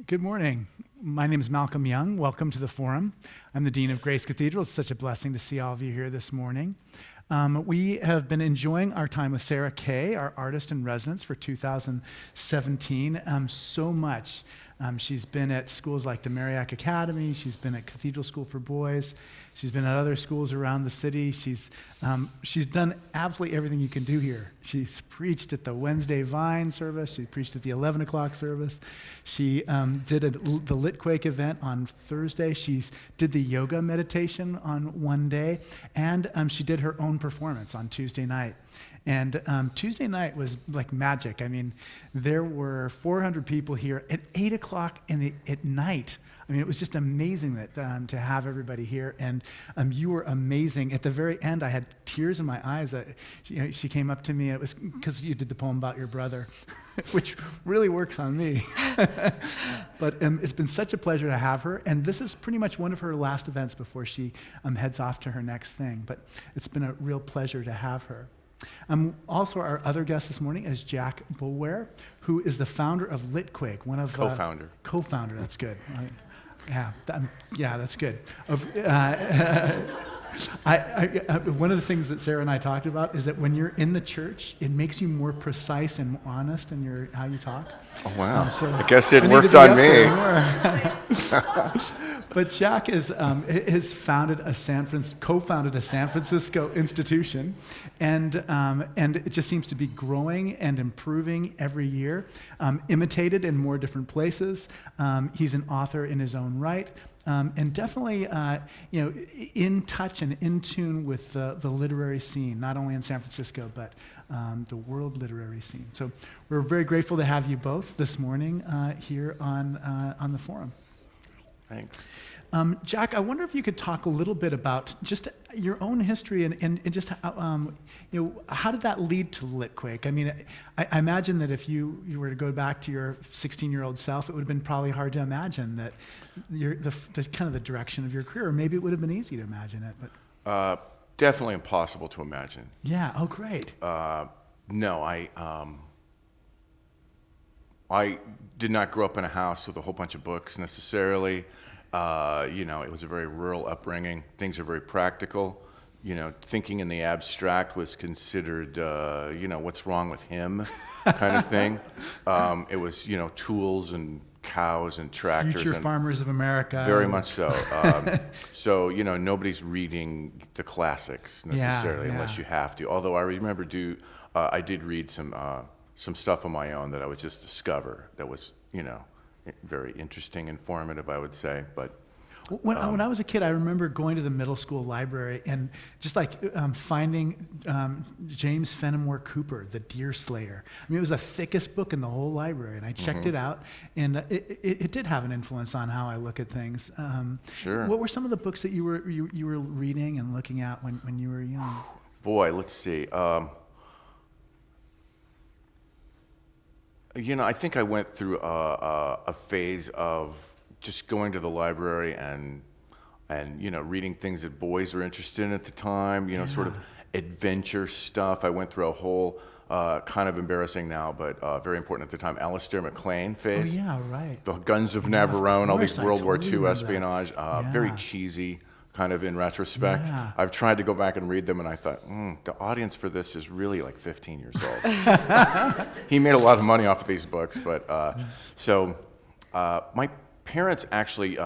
Good morning. My name is Malcolm Young. Welcome to the Forum. I'm the Dean of Grace Cathedral. It's such a blessing to see all of you here this morning. We have been enjoying our time with Sarah Kay, our artist in residence for 2017, so much. She's been at schools like the Mariac Academy. She's been at Cathedral School for Boys. She's been at other schools around the city. She's done absolutely everything you can do here. She's preached at the Wednesday Vine service. She preached at the 11 o'clock service. She did the Litquake event on Thursday. She did the yoga meditation on one day. And she did her own performance on Tuesday night. And Tuesday night was like magic. I mean, there were 400 people here at 8 o'clock at night. I mean, it was just amazing that to have everybody here, and you were amazing. At the very end, I had tears in my eyes. She came up to me, and it was because you did the poem about your brother, which really works on me. But it's been such a pleasure to have her, and this is pretty much one of her last events before she heads off to her next thing. But it's been a real pleasure to have her. Also, our other guest this morning is Jack Boulware, who is the founder of Litquake, one of co-founder. Co-founder, that's good. Yeah, that's good. One of the things that Sarah and I talked about is that when you're in the church, it makes you more precise and honest in how you talk. Oh, wow. So I guess it worked on me. But Jack has co-founded a San Francisco institution, and it just seems to be growing and improving every year, imitated in more different places. He's an author in his own right. And definitely, in touch and in tune with the literary scene, not only in San Francisco, but the world literary scene. So we're very grateful to have you both this morning here on the forum. Thanks. Jack, I wonder if you could talk a little bit about just your own history and just how did that lead to Litquake? I mean, I imagine that if you were to go back to your 16-year-old self, it would have been probably hard to imagine that the kind of the direction of your career. Or maybe it would have been easy to imagine it, but Definitely impossible to imagine. Yeah. Oh, great. No, I did not grow up in a house with a whole bunch of books necessarily. It was a very rural upbringing. Things are very practical. Thinking in the abstract was considered, what's wrong with him kind of thing. It was, tools and cows and tractors. Future and farmers of America. Very much so. So, nobody's reading the classics necessarily unless you have to. Although I remember I did read some stuff on my own that I would just discover that was, very interesting, informative, I would say. But when I was a kid, I remember going to the middle school library and just finding James Fenimore Cooper, The Deer Slayer. I mean, it was the thickest book in the whole library, and I checked it out, and it did have an influence on how I look at things. Sure. What were some of the books that you were reading and looking at when you were young? Boy, let's see. I think I went through a phase of just going to the library and reading things that boys were interested in at the time, sort of adventure stuff. I went through a whole, kind of embarrassing now, but very important at the time, Alistair MacLean phase. Oh, yeah, right. The Guns of Navarone, all these World War totally II espionage, very cheesy. Kind of in retrospect. Yeah. I've tried to go back and read them, and I thought, the audience for this is really like 15 years old. He made a lot of money off of these books, but my parents actually,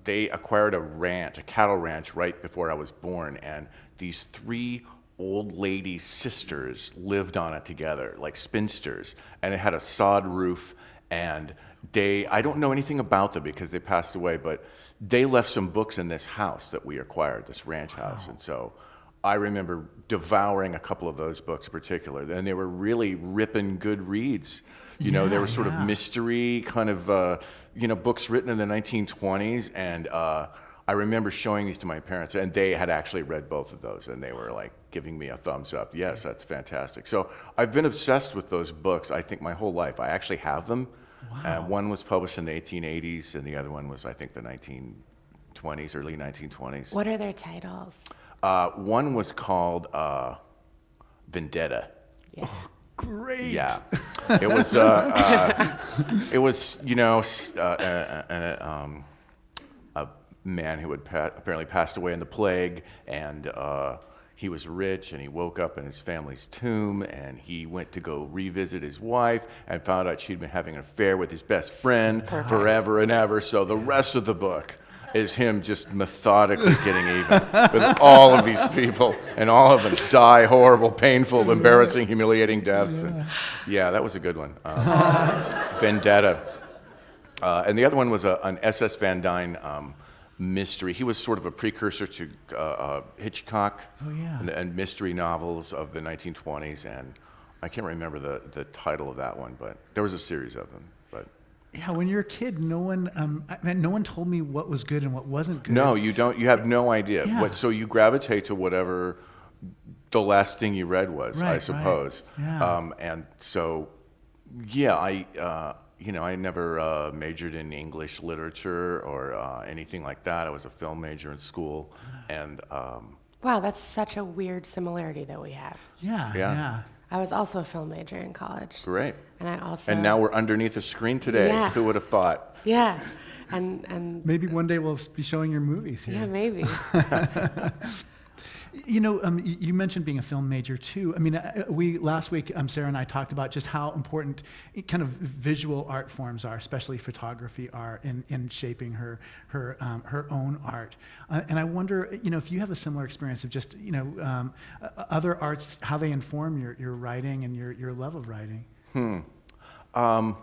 they acquired a cattle ranch right before I was born, and these 3 old lady sisters lived on it together, like spinsters, and it had a sod roof, and I don't know anything about them because they passed away, but they left some books in this house that we acquired, this ranch house. And so I remember devouring a couple of those books in particular. And they were really ripping good reads. They were sort of mystery kind of, books written in the 1920s. And I remember showing these to my parents, and they had actually read both of those. And they were like giving me a thumbs up. Yes, that's fantastic. So I've been obsessed with those books, I think, my whole life. I actually have them. Wow. One was published in the 1880s, and the other one was, I think, the 1920s, early 1920s. What are their titles? One was called Vendetta. Yeah. Great. Yeah, it was. It was, a man who had apparently passed away in the plague, and he was rich, and he woke up in his family's tomb, and he went to go revisit his wife, and found out she'd been having an affair with his best friend forever and ever. So the rest of the book is him just methodically getting even with all of these people, and all of them die horrible, painful, embarrassing, humiliating deaths. And yeah, that was a good one. Vendetta. And the other one was an S.S. Van Dyne mystery. He was sort of a precursor to Hitchcock and mystery novels of the 1920s, and I can't remember the title of that one, but there was a series of them. But yeah, when you're a kid, no one told me what was good and what wasn't good. no, you don't. You have no idea. Yeah. So you gravitate to whatever the last thing you read was, I Right, suppose. right. Yeah. And so, yeah, I never majored in English literature or anything like that. I was a film major in school, and Wow, that's such a weird similarity that we have. Yeah. Yeah. I was also a film major in college. great. And I also... And now we're underneath a screen today. Yeah. Who would have thought? Yeah. And Maybe one day we'll be showing your movies here. yeah, maybe. You mentioned being a film major too. I mean, last week, Sarah and I talked about just how important kind of visual art forms are, especially photography are, in shaping her own art. And I wonder, if you have a similar experience of just, other arts, how they inform your writing and your love of writing. I've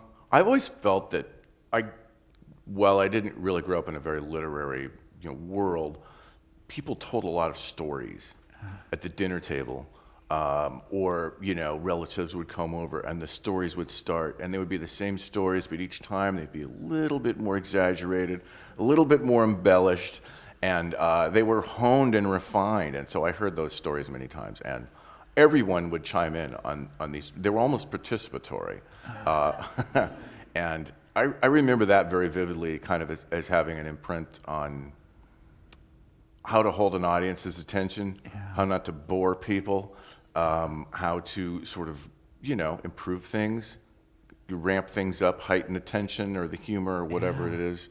always felt that I didn't really grow up in a very literary, world. People told a lot of stories at the dinner table, or relatives would come over, and the stories would start, and they would be the same stories, but each time they'd be a little bit more exaggerated, a little bit more embellished, and they were honed and refined. And so I heard those stories many times, and everyone would chime in on these. They were almost participatory, and I remember that very vividly, kind of as having an imprint on how to hold an audience's attention, how not to bore people, how to sort of, improve things, you ramp things up, heighten the tension or the humor or whatever it is.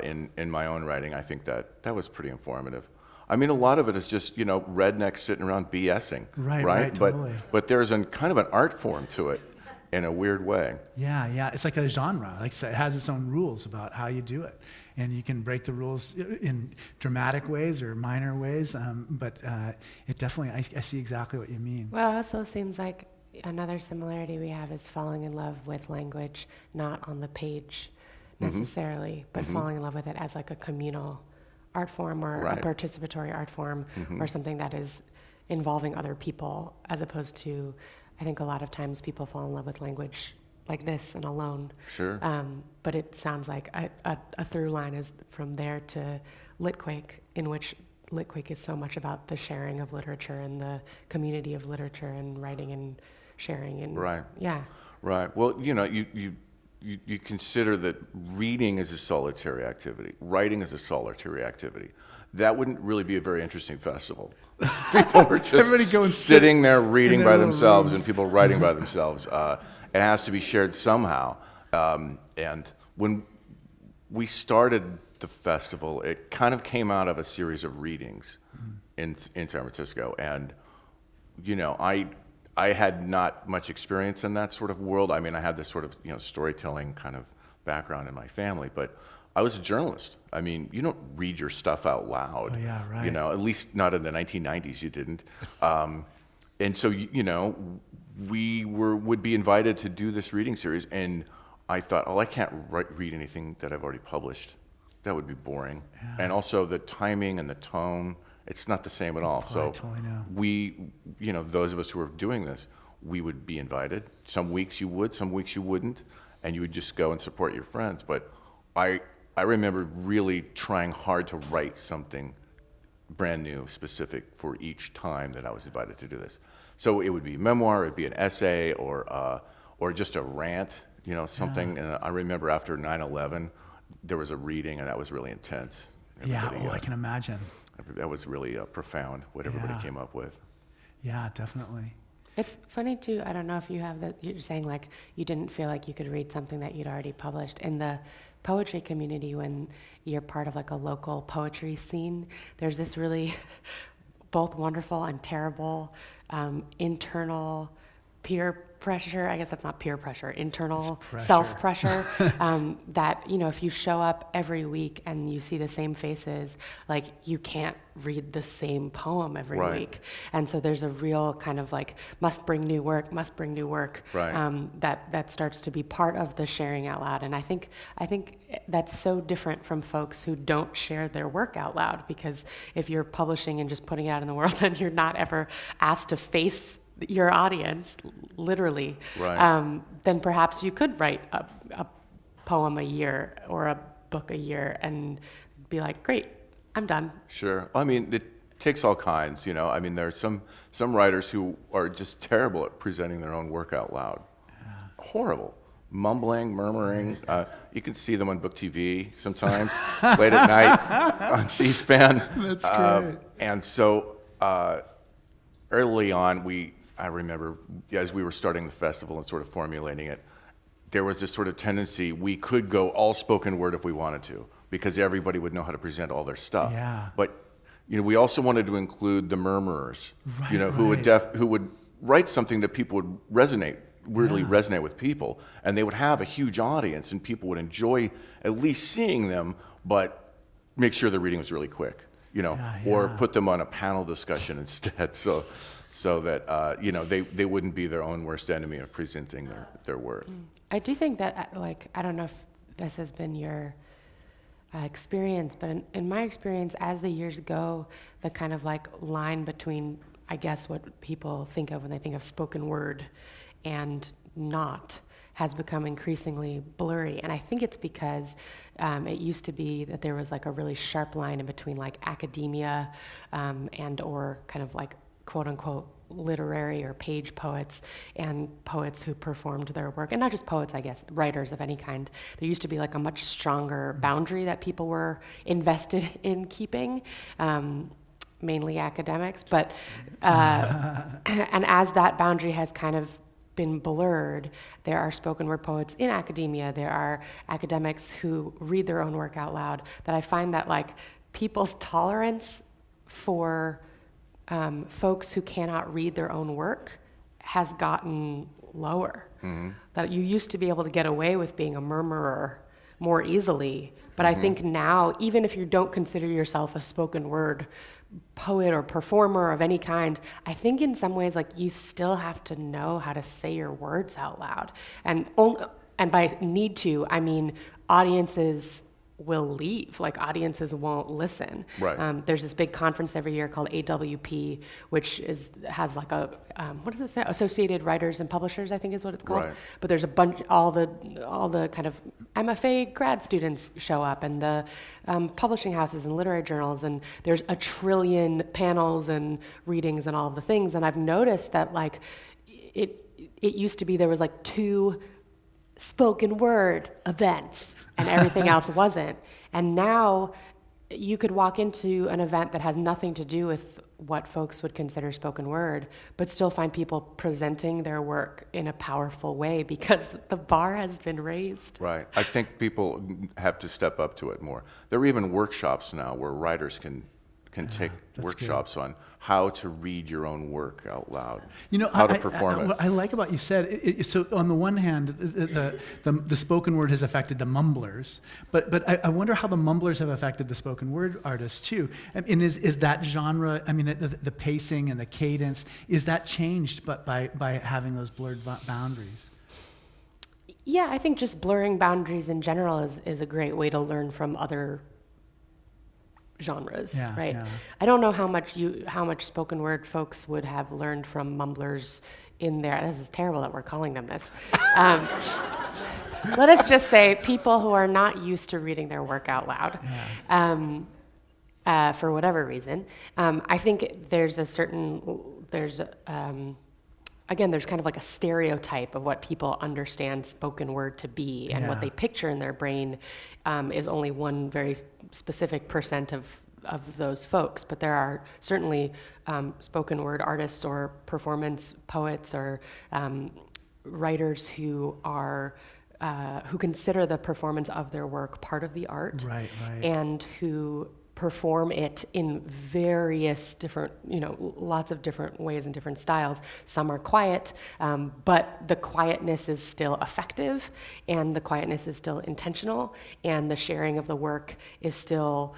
In my own writing, I think that was pretty informative. I mean, a lot of it is just, rednecks sitting around BSing, Right, totally. But there's kind of an art form to it in a weird way. Yeah. It's like a genre. Like I said, it has its own rules about how you do it. And you can break the rules in dramatic ways or minor ways, but it definitely, I see exactly what you mean. Well, it also seems like another similarity we have is falling in love with language, not on the page necessarily, but falling in love with it as like a communal art form or a participatory art form or something that is involving other people, as opposed to, I think a lot of times people fall in love with language like this and alone. Sure. But it sounds like a through line is from there to Litquake, in which Litquake is so much about the sharing of literature and the community of literature and writing and sharing and yeah. Right. Well, you consider that reading is a solitary activity, writing is a solitary activity. That wouldn't really be a very interesting festival. People were just Everybody go and sitting there reading in their by little themselves rooms. and people writing by themselves. It has to be shared somehow. And when we started the festival, it kind of came out of a series of readings in San Francisco. And, I had not much experience in that sort of world. I mean, I had this sort of, storytelling kind of background in my family, but I was a journalist. I mean, you don't read your stuff out loud. Oh, yeah, right. At least not in the 1990s, you didn't. And so, we would be invited to do this reading series, and I thought, I can't read anything that I've already published. That would be boring. Yeah. And also the timing and the tone, it's not the same at all. So I totally know. we, those of us who are doing this, we would be invited. Some weeks you would, some weeks you wouldn't, and you would just go and support your friends. But I remember really trying hard to write something brand new, specific for each time that I was invited to do this. So it would be a memoir, it'd be an essay, or just a rant, something. And I remember after 9/11, there was a reading, and that was really intense. I can imagine. That was really profound, what everybody came up with. Yeah, definitely. It's funny too, I don't know if you have that, you're saying like you didn't feel like you could read something that you'd already published. In the poetry community, when you're part of like a local poetry scene, there's this really both wonderful and terrible internal peer pressure. I guess that's not peer pressure, internal self-pressure. That, if you show up every week and you see the same faces, like you can't read the same poem every week. And so there's a real kind of like must bring new work, that starts to be part of the sharing out loud. And I think that's so different from folks who don't share their work out loud, because if you're publishing and just putting it out in the world and you're not ever asked to face your audience, literally, then perhaps you could write a poem a year or a book a year and be like, great, I'm done. Sure. I mean, it takes all kinds, I mean, there's some writers who are just terrible at presenting their own work out loud. Yeah. Horrible. Mumbling, murmuring. You can see them on Book TV sometimes, late at night on C-SPAN. That's great. And so early on, I remember as we were starting the festival and sort of formulating it, there was this sort of tendency we could go all spoken word if we wanted to, because everybody would know how to present all their stuff. Yeah. But we also wanted to include the murmurers, who would write something that people would resonate with people, and they would have a huge audience, and people would enjoy at least seeing them, but make sure the reading was really quick, or put them on a panel discussion instead, so that they wouldn't be their own worst enemy of presenting their work. I do think that, I don't know if this has been your experience, but in my experience, as the years go, the kind of line between, I guess, what people think of when they think of spoken word and not has become increasingly blurry. And I think it's because it used to be that there was a really sharp line in between academia and or kind of quote unquote literary or page poets and poets who performed their work, and not just poets, I guess, writers of any kind. There used to be a much stronger boundary that people were invested in keeping, mainly academics, but and as that boundary has kind of been blurred, there are spoken word poets in academia, there are academics who read their own work out loud, that I find that people's tolerance for folks who cannot read their own work has gotten lower. Mm-hmm. That you used to be able to get away with being a murmurer more easily, but I think now, even if you don't consider yourself a spoken word poet or performer of any kind, I think in some ways you still have to know how to say your words out loud. And by need to, I mean audiences will leave, audiences won't listen. Right. There's this big conference every year called AWP, which has what does it say? Associated Writers and Publishers, I think is what it's called. Right. But there's a bunch, all the kind of MFA grad students show up, and the publishing houses and literary journals, and there's a trillion panels and readings and all of the things. And I've noticed that it used to be there was 2 spoken word events and everything else wasn't. And now you could walk into an event that has nothing to do with what folks would consider spoken word, but still find people presenting their work in a powerful way because the bar has been raised. Right. I think people have to step up to it more. There are even workshops now where writers can take workshops on how to read your own work out loud, how to perform it. What I like about you said, so on the one hand, the spoken word has affected the mumblers, but I wonder how the mumblers have affected the spoken word artists too. And is that genre, I mean, the pacing and the cadence, is that changed by having those blurred boundaries? Yeah, I think just blurring boundaries in general is a great way to learn from other genres, right? Yeah. I don't know how much spoken word folks would have learned from mumblers in there. This is terrible that we're calling them this. Let us just say people who are not used to reading their work out loud, for whatever reason. I think there's kind of a stereotype of what people understand spoken word to be, and what they picture in their brain is only one very specific percent of those folks, but there are certainly spoken word artists or performance poets or writers who are who consider the performance of their work part of the art, right. and who perform it in various different, lots of different ways and different styles. Some are quiet, but the quietness is still effective, and the quietness is still intentional, and the sharing of the work is still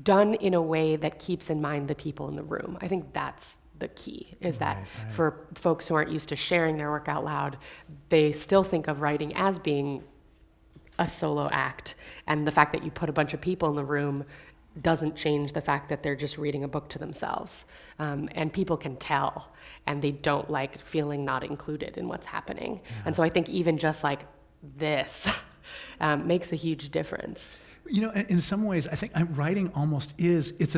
done in a way that keeps in mind the people in the room. I think that's the key, is that Right. for folks who aren't used to sharing their work out loud, they still think of writing as being a solo act, and the fact that you put a bunch of people in the room doesn't change the fact that they're just reading a book to themselves. And people can tell, and they don't like feeling not included in what's happening. Yeah. And so I think even just like this makes a huge difference. In some ways, I think writing almost is, it's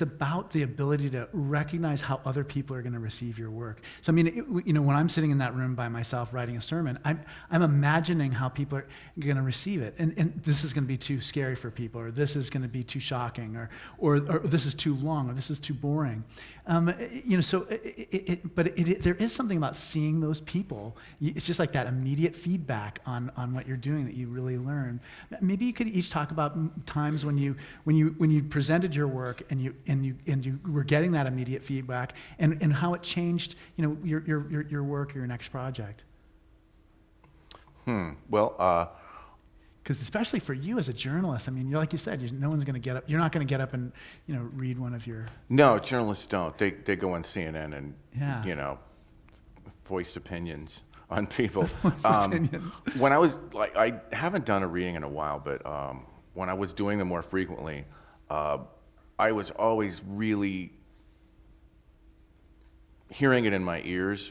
about the ability to recognize how other people are going to receive your work. So, when I'm sitting in that room by myself writing a sermon, I'm imagining how people are going to receive it. And this is going to be too scary for people, or this is going to be too shocking, or this is too long, or this is too boring. But there is something about seeing those people. It's just like that immediate feedback on what you're doing that you really learn. Maybe you could each talk about times when you presented your work and you were getting that immediate feedback, and how it changed your work or your next project. Well, because especially for you as a journalist, like you said, no one's going to get up. You're not going to get up and read one of your. no, journalists don't. They go on CNN and Yeah. Voiced opinions on people. Opinions. When I was I haven't done a reading in a while, but when I was doing them more frequently, I was always really hearing it in my ears.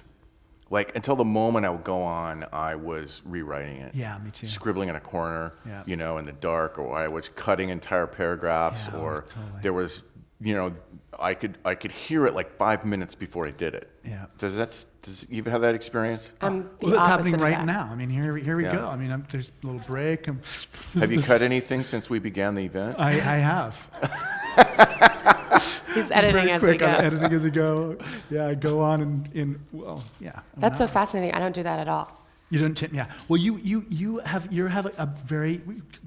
Like, until the moment I would go on, I was rewriting it. Yeah, me too. Scribbling in a corner, Yeah. in the dark, or I was cutting entire paragraphs, Yeah, or totally. there was, I could hear it like 5 minutes before I did it. Yeah. Does you have that experience? I'm the Well, that's happening opposite of right that. now. Here we Yeah. go. There's a little break. Have you cut anything since we began the event? I have. He's editing Very as quick, we go. I'm editing as we go. Yeah, I go on yeah. That's an so hour. fascinating. I don't do that at all. You don't. Yeah. Well, you have a very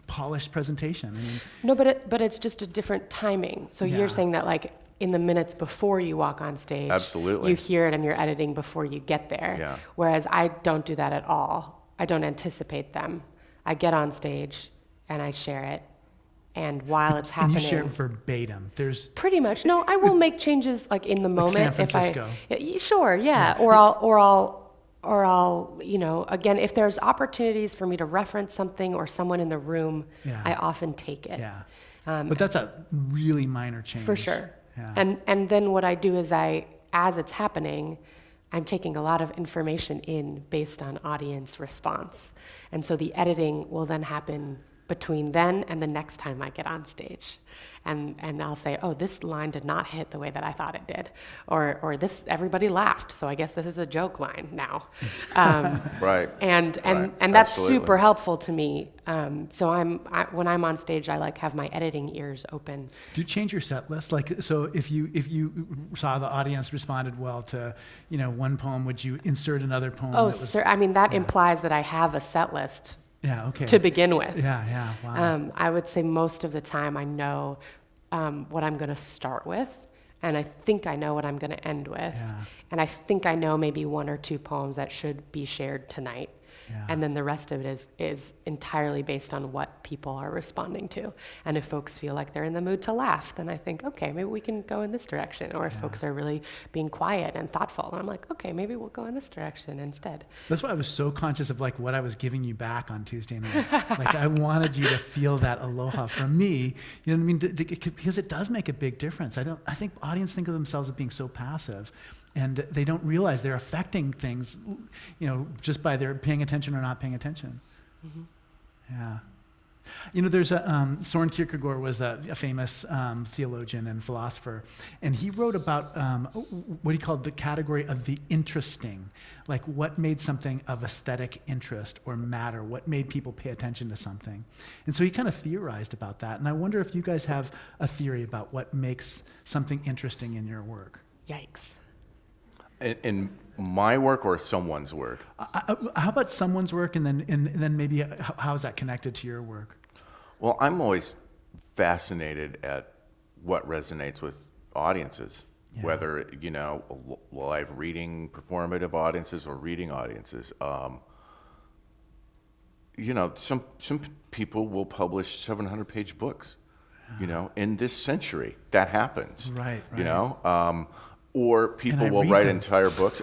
polished presentation. No, but it's just a different timing. So Yeah. you're saying that like in the minutes before you walk on stage, Absolutely. you hear it and you're editing before you get there. Yeah. Whereas I don't do that at all. I don't anticipate them. I get on stage and I share it. And while it's And happening, you share it verbatim. There's pretty much. No, I will make changes like in the moment. San Francisco. Sure, yeah. Or I'll, again, if there's opportunities for me to reference something or someone in the room, Yeah. I often take it. yeah. But that's a really minor change. For sure. Yeah. And then what I do is as it's happening, I'm taking a lot of information in based on audience response. And so the editing will then happen between then and the next time I get on stage. And I'll say, oh, this line did not hit the way that I thought it did. Or this, everybody laughed, so I guess this is a joke line now. Right. And Right. that's Absolutely. super helpful to me. So when I'm on stage, I have my editing ears open. Do you change your set list? So if you saw the audience responded well to one poem, would you insert another poem? Oh, that was, sir, that implies that I have a set list Yeah. Okay. to begin with. Yeah. Wow. I would say most of the time I know what I'm going to start with, and I think I know what I'm going to end with, Yeah. and I think I know maybe one or two poems that should be shared tonight. Yeah. And then the rest of it is entirely based on what people are responding to. And if folks feel like they're in the mood to laugh, then I think, okay, maybe we can go in this direction. Or if folks are really being quiet and thoughtful, then I'm like, okay, maybe we'll go in this direction instead. That's why I was so conscious of what I was giving you back on Tuesday night. I wanted you to feel that aloha from me. You know what I mean? Because it does make a big difference. I think audience think of themselves as being so passive, and they don't realize they're affecting things, just by their paying attention or not paying attention. Mm-hmm. Yeah. There's Soren Kierkegaard was a famous theologian and philosopher, and he wrote about what he called the category of the interesting, like what made something of aesthetic interest or matter, what made people pay attention to something. And so he kind of theorized about that, and I wonder if you guys have a theory about what makes something interesting in your work. Yikes. In my work or someone's work? How about someone's work, and then maybe how is that connected to your work? Well, I'm always fascinated at what resonates with audiences, whether, live reading, performative audiences, or reading audiences. Some people will publish 700-page books, in this century. That happens. Right. Or people will write entire books.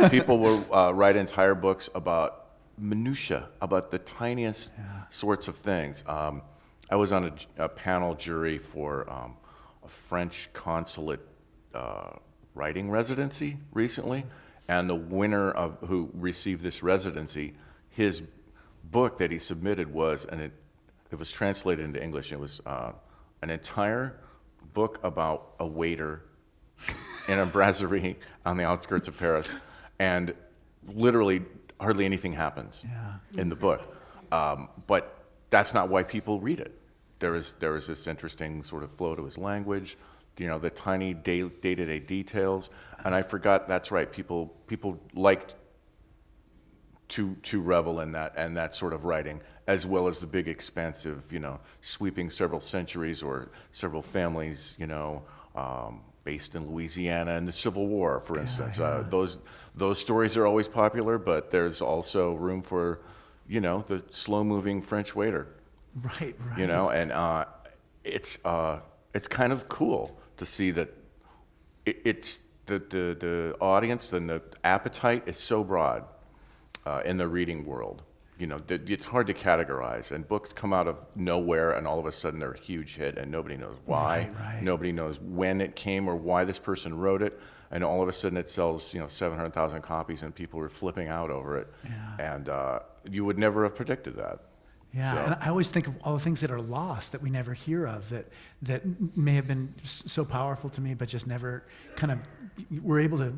People will write entire books about minutia, about the tiniest sorts of things. I was on a panel jury for a French consulate writing residency recently, and the winner who received this residency, his book that he submitted was, and it was translated into English. It was an entire book about a waiter in a brasserie on the outskirts of Paris, and literally hardly anything happens in the book. But that's not why people read it. There is this interesting sort of flow to his language, the tiny day-to-day details. And I forgot, that's right, people like to revel in that and that sort of writing, as well as the big expansive, sweeping several centuries or several families, based in Louisiana in the Civil War, for instance. Those stories are always popular, but there's also room for, the slow-moving French waiter. Right. And it's kind of cool to see that it's the audience and the appetite is so broad in the reading world. It's hard to categorize, and books come out of nowhere, and all of a sudden they're a huge hit, and nobody knows why. Right. Nobody knows when it came or why this person wrote it, and all of a sudden it sells, 700,000 copies, and people are flipping out over it. And you would never have predicted that. Yeah, So. and I always think of all the things that are lost that we never hear of that may have been so powerful to me, but just never kind of were able to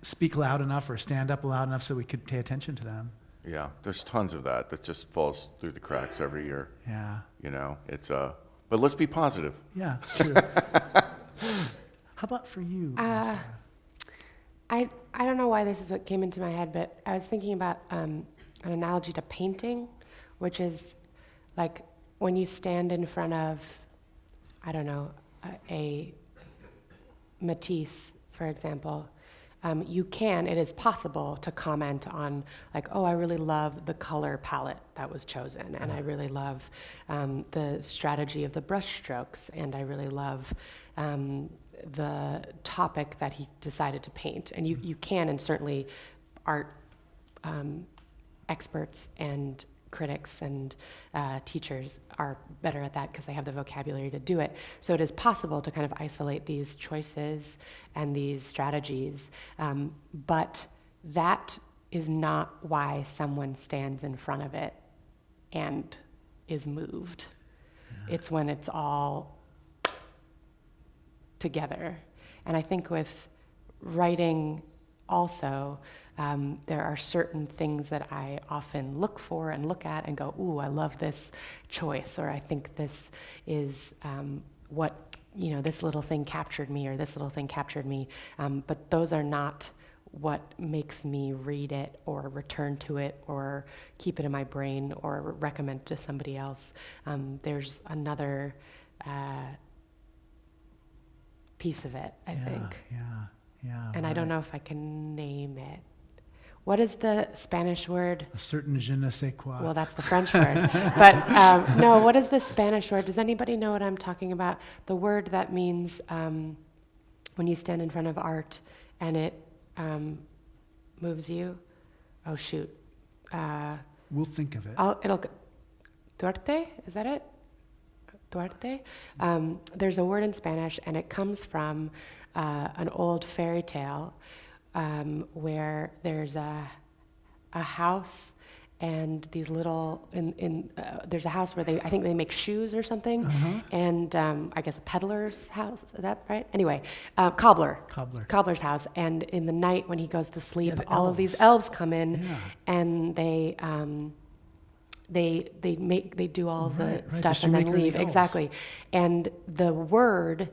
speak loud enough or stand up loud enough so we could pay attention to them. Yeah, there's tons of that just falls through the cracks every year. Yeah. It's but let's be positive. Yeah, true. How about for you? I don't know why this is what came into my head, but I was thinking about an analogy to painting, which is like when you stand in front of, I don't know, a Matisse, for example. It is possible to comment on, like, oh, I really love the color palette that was chosen, and I really love the strategy of the brush strokes, and I really love the topic that he decided to paint. And you can, and certainly art experts and critics and teachers are better at that because they have the vocabulary to do it. So it is possible to kind of isolate these choices and these strategies, but that is not why someone stands in front of it and is moved. Yeah. It's when it's all together. And I think with writing also, there are certain things that I often look for and look at and go, ooh, I love this choice, or I think this is what, this little thing captured me, or this little thing captured me. But those are not what makes me read it or return to it or keep it in my brain or recommend it to somebody else. There's another piece of it, I think. Yeah. And I don't know if I can name it. What is the Spanish word? A certain je ne sais quoi. Well, that's the French word. But no, what is the Spanish word? Does anybody know what I'm talking about? The word that means when you stand in front of art and it moves you. Oh, shoot. We'll think of it. Duarte, is that it? Duarte? There's a word in Spanish, and it comes from an old fairy tale where there's a house, and these little, there's a house where I think they make shoes or something, and I guess a peddler's house, is that right? Anyway, cobbler's house, and in the night when he goes to sleep, all of these elves come in, and they do all the stuff and then leave. Exactly. And the word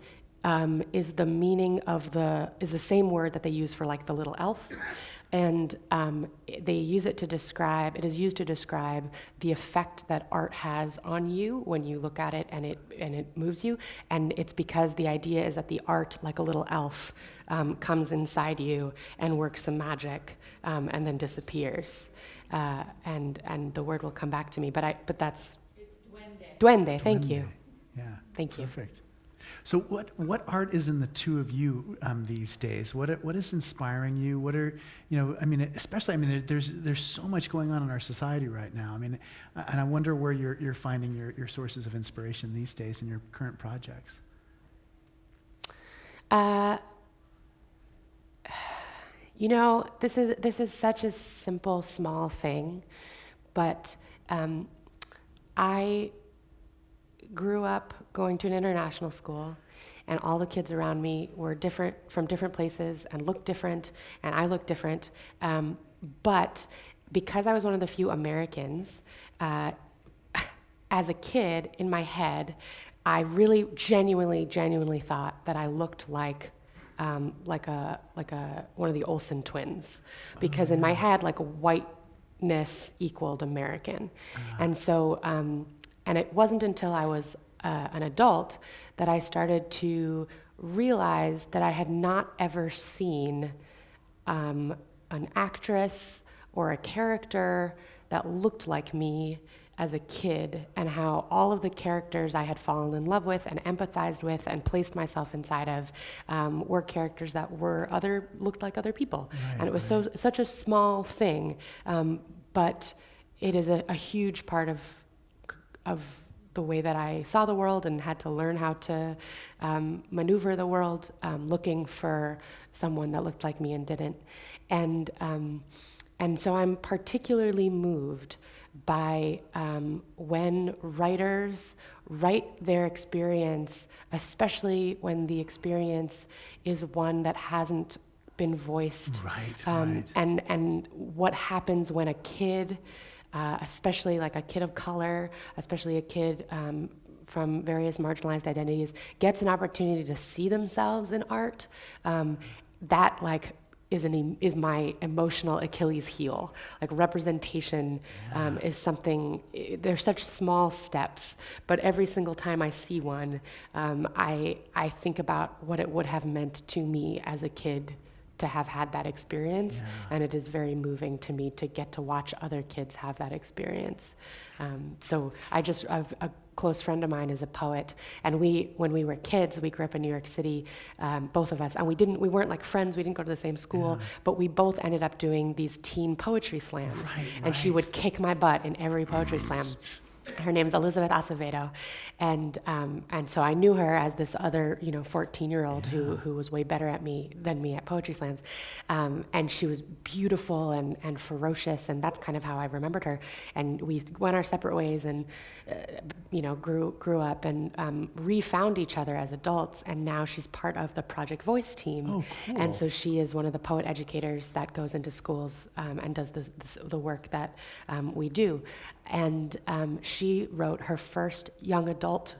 is the meaning of is the same word that they use for like the little elf. And they use it to describe, it is used to describe the effect that art has on you when you look at it and it moves you. And it's because the idea is that the art, like a little elf, comes inside you and works some magic and then disappears. And the word will come back to me, but that's... It's duende. Duende, thank you. Yeah. Thank you. Perfect. So what art is in the two of you these days? What is inspiring you? What are, especially, there's so much going on in our society right now. And I wonder where you're finding your sources of inspiration these days in your current projects. This is such a simple, small thing, but I grew up going to an international school, and all the kids around me were different, from different places, and looked different, and I looked different. But because I was one of the few Americans, as a kid, in my head, I really genuinely thought that I looked like one of the Olsen twins, because in my head, like, whiteness equaled American, and so. And it wasn't until I was an adult that I started to realize that I had not ever seen an actress or a character that looked like me as a kid, and how all of the characters I had fallen in love with and empathized with and placed myself inside of were characters that looked like other people. Right, and it was such a small thing, but it is a huge part of the way that I saw the world and had to learn how to maneuver the world, looking for someone that looked like me and didn't. And so I'm particularly moved by when writers write their experience, especially when the experience is one that hasn't been voiced. Right. And what happens when a kid, especially like a kid of color, especially a kid from various marginalized identities, gets an opportunity to see themselves in art, that like is my emotional Achilles heel. Like, representation is something, they're such small steps, but every single time I see one, I think about what it would have meant to me as a kid to have had that experience, and it is very moving to me to get to watch other kids have that experience. So a close friend of mine is a poet, and when we were kids, we grew up in New York City, both of us, and we weren't like friends, we didn't go to the same school, but we both ended up doing these teen poetry slams, and she would kick my butt in every poetry slam. Her name's Elizabeth Acevedo, and so I knew her as this other 14-year-old who was way better than me at poetry slams, and she was beautiful and ferocious, and that's kind of how I remembered her. And we went our separate ways, and grew up and refound each other as adults. And now she's part of the Project Voice team. Oh, cool. And so she is one of the poet educators that goes into schools and does the work that we do. And she wrote her first young adult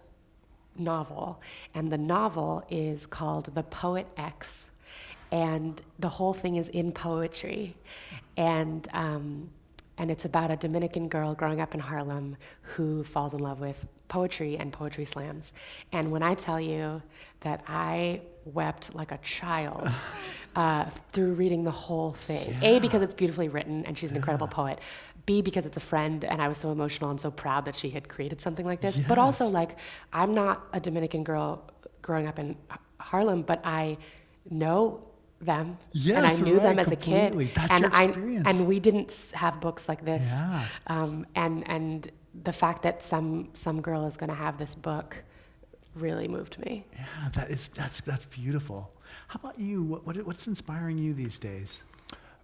novel, and the novel is called The Poet X, and the whole thing is in poetry, and it's about a Dominican girl growing up in Harlem who falls in love with poetry and poetry slams. And when I tell you that I wept like a child through reading the whole thing, A, because it's beautifully written and she's an incredible poet, B, because it's a friend and I was so emotional and so proud that she had created something like this, but also, like, I'm not a Dominican girl growing up in Harlem, but I know them, and I knew them as completely. A kid, That's and your experience. and we didn't have books like this, Yeah. And the fact that some girl is going to have this book really moved me. Yeah, that's beautiful. How about you? What's inspiring you these days?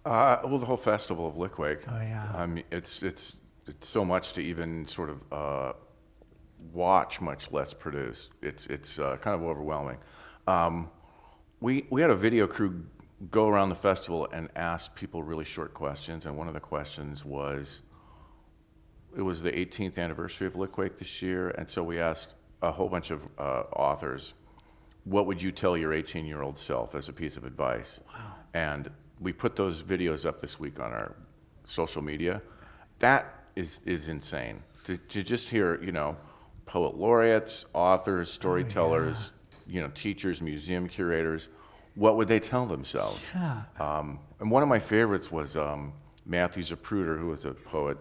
Well, the whole festival of Litquake. Oh, yeah. I mean, it's so much to even sort of watch, much less produce. It's kind of overwhelming. We had a video crew go around the festival and ask people really short questions, and one of the questions was, it was the 18th anniversary of Litquake this year, and so we asked a whole bunch of authors, what would you tell your 18-year-old self as a piece of advice? Wow. And we put those videos up this week on our social media. That is insane. To just hear, poet laureates, authors, storytellers, teachers, museum curators, what would they tell themselves? Yeah. And one of my favorites was Matthew Zapruder, who was a poet,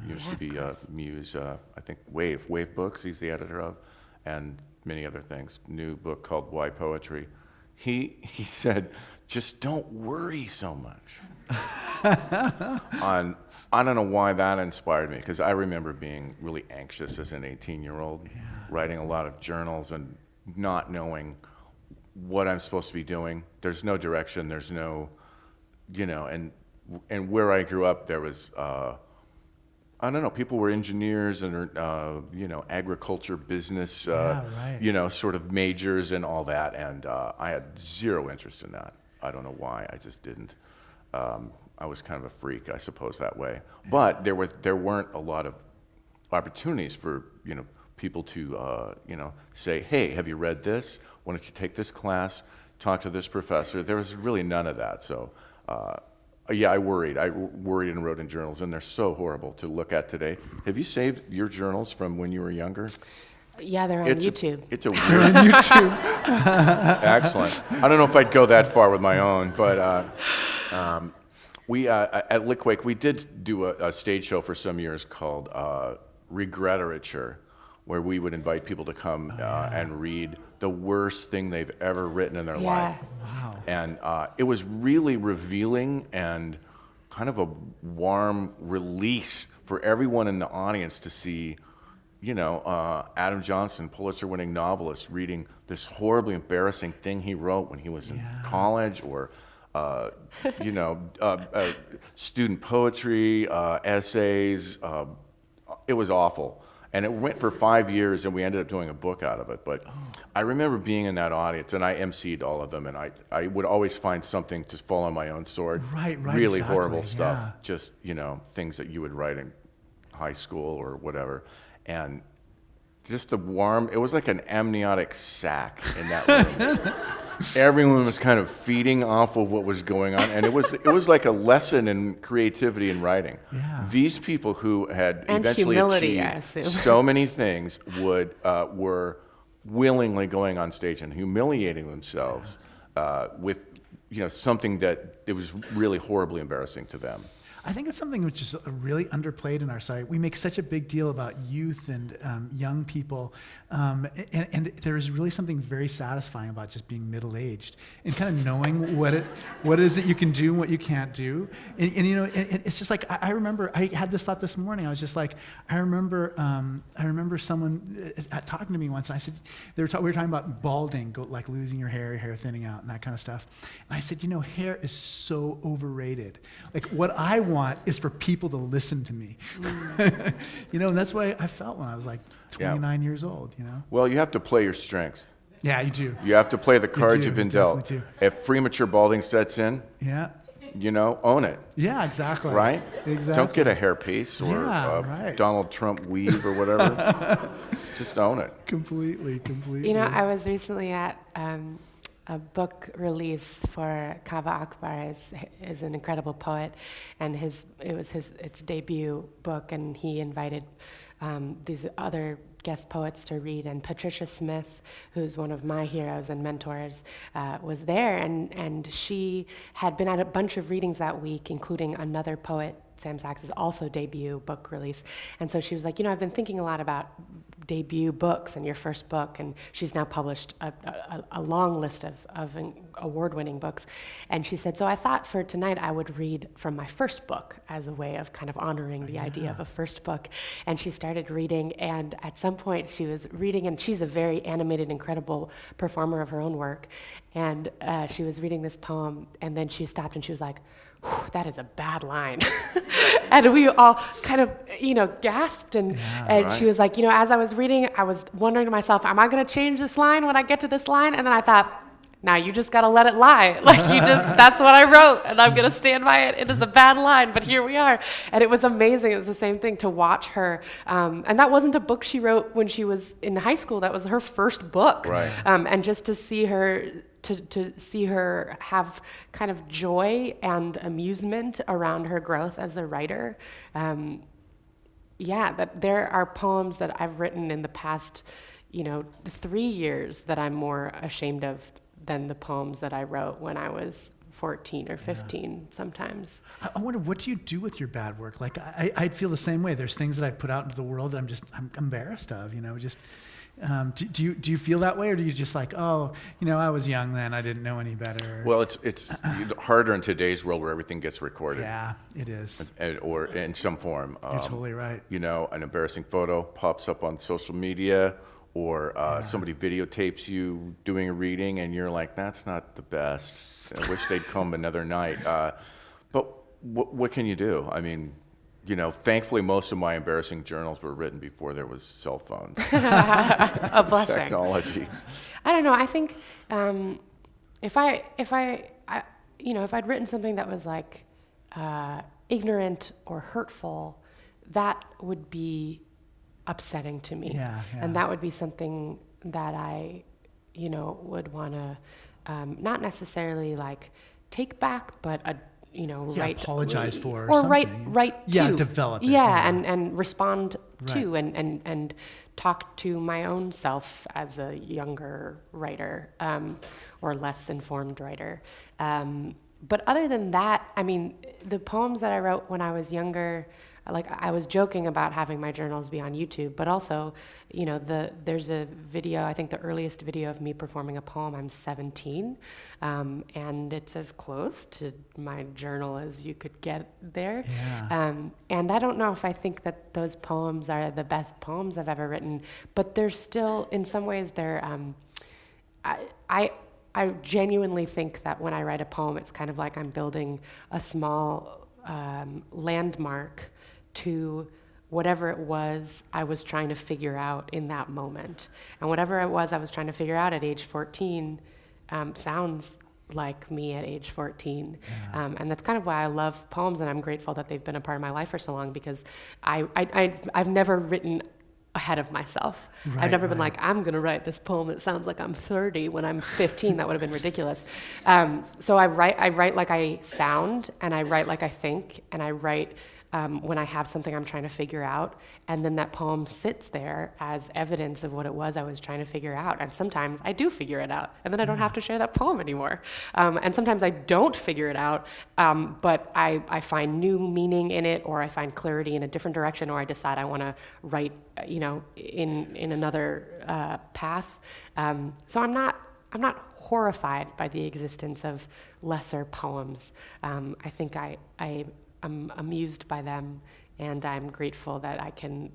used to be Muse, I think Wave Books, he's the editor of, and many other things. New book called Why Poetry. He said, just don't worry so much. I don't know why that inspired me, because I remember being really anxious as an 18-year-old, writing a lot of journals and not knowing what I'm supposed to be doing. There's no direction, there's no, and where I grew up, there was, I don't know, people were engineers and, agriculture, business, sort of majors and all that, and I had zero interest in that. I don't know why, I just didn't. I was kind of a freak, I suppose, that way. But there weren't a lot of opportunities for, people to, say, hey, have you read this? Why don't you take this class, talk to this professor? There was really none of that, so I worried. I worried and wrote in journals, and they're so horrible to look at today. Have you saved your journals from when you were younger? Yeah, they're on YouTube. It's a weird. On YouTube. Excellent. I don't know if I'd go that far with my own, but we at Litquake, we did do a stage show for some years called Regreterature, where we would invite people to come and read the worst thing they've ever written in their life. Wow. And it was really revealing and kind of a warm release for everyone in the audience to see, Adam Johnson, Pulitzer-winning novelist, reading this horribly embarrassing thing he wrote when he was in college, or student poetry, essays. It was awful. And it went for 5 years, and we ended up doing a book out of it. But I remember being in that audience, and I emceed all of them, and I would always find something to fall on my own sword. Right, really exactly, horrible stuff. yeah. Just, things that you would write in high school or whatever. And just the warm, it was like an amniotic sac in that room. Everyone was kind of feeding off of what was going on, and it was like a lesson in creativity and writing. Yeah. These people who had And eventually humility, I achieved assume. so many things were willingly going on stage and humiliating themselves with something that it was really horribly embarrassing to them. I think it's something which is really underplayed in our site. We make such a big deal about youth and young people, and there is really something very satisfying about just being middle-aged and kind of knowing what it is that you can do and what you can't do. And it's just like I remember I had this thought this morning. I was just like, I remember someone talking to me once, and I said we were talking about balding, like losing your hair thinning out, and that kind of stuff. And I said, hair is so overrated. Like what I want is for people to listen to me. And that's what I felt when I was like 29 years old, Well, you have to play your strengths. Yeah, you do. You have to play the cards you've been dealt. Definitely do. If premature balding sets in, Yeah. Own it. Yeah, exactly. Right? Exactly. Don't get a hairpiece or right. Donald Trump weave or whatever. Just own it. Completely. I was recently at a book release for Kaveh Akbar. Is an incredible poet, and it was its debut book, and he invited these other guest poets to read, and Patricia Smith, who's one of my heroes and mentors, was there, and she had been at a bunch of readings that week, including another poet, Sam Sachs's also debut book release. And so she was like, I've been thinking a lot about debut books and your first book, and she's now published a long list of award-winning books. And she said, so I thought for tonight I would read from my first book as a way of kind of honoring the idea of a first book. And she started reading, and at some point she was reading, and she's a very animated, incredible performer of her own work, and she was reading this poem, and then she stopped and she was like, that is a bad line. And we all kind of, gasped. And she was like, as I was reading, I was wondering to myself, am I going to change this line when I get to this line? And then I thought, now you just got to let it lie. That's what I wrote, and I'm going to stand by it. It is a bad line, but here we are. And it was amazing. It was the same thing to watch her. And that wasn't a book she wrote when she was in high school. That was her first book. Right. And just to see her to see her have kind of joy and amusement around her growth as a writer. That there are poems that I've written in the past, 3 years that I'm more ashamed of than the poems that I wrote when I was 14 or 15 sometimes. I wonder, what do you do with your bad work? Like, I'd feel the same way. There's things that I put out into the world that I'm embarrassed of, do you feel that way, or do you just like, I was young then, I didn't know any better? Well, it's harder in today's world where everything gets recorded. Yeah, it is. Or in some form. You're totally right. An embarrassing photo pops up on social media, or somebody videotapes you doing a reading, and you're like, that's not the best. I wish they'd come another night. But what can you do? I mean, thankfully, most of my embarrassing journals were written before there was cell phones. A blessing. Technology. I don't know. I think if I'd written something that was like ignorant or hurtful, that would be upsetting to me. Yeah. And that would be something that I, would want to not necessarily like take back, but apologize for, or something. write to. Yeah, develop it. And respond to, Right. and talk to my own self as a younger writer, or less informed writer. But other than that, I mean, the poems that I wrote when I was younger, like I was joking about having my journals be on YouTube, but also, there's a video, I think the earliest video of me performing a poem, I'm 17, and it's as close to my journal as you could get there. Yeah. And I don't know if I think that those poems are the best poems I've ever written, but they're still, in some ways, I genuinely think that when I write a poem, it's kind of like I'm building a small landmark to whatever it was I was trying to figure out in that moment. And whatever it was I was trying to figure out at age 14 sounds like me at age 14. Yeah. And that's kind of why I love poems, and I'm grateful that they've been a part of my life for so long, because I've never written ahead of myself. Right, I've never been right. like, I'm going to write this poem that sounds like I'm 30 when I'm 15. That would have been ridiculous. So I write like I sound, and I write like I think, and I write when I have something I'm trying to figure out, and then that poem sits there as evidence of what it was I was trying to figure out. And sometimes I do figure it out, and then I don't have to share that poem anymore. And sometimes I don't figure it out, but I find new meaning in it, or I find clarity in a different direction, or I decide I want to write, in another path. So I'm not horrified by the existence of lesser poems. I think I'm amused by them, and I'm grateful that I can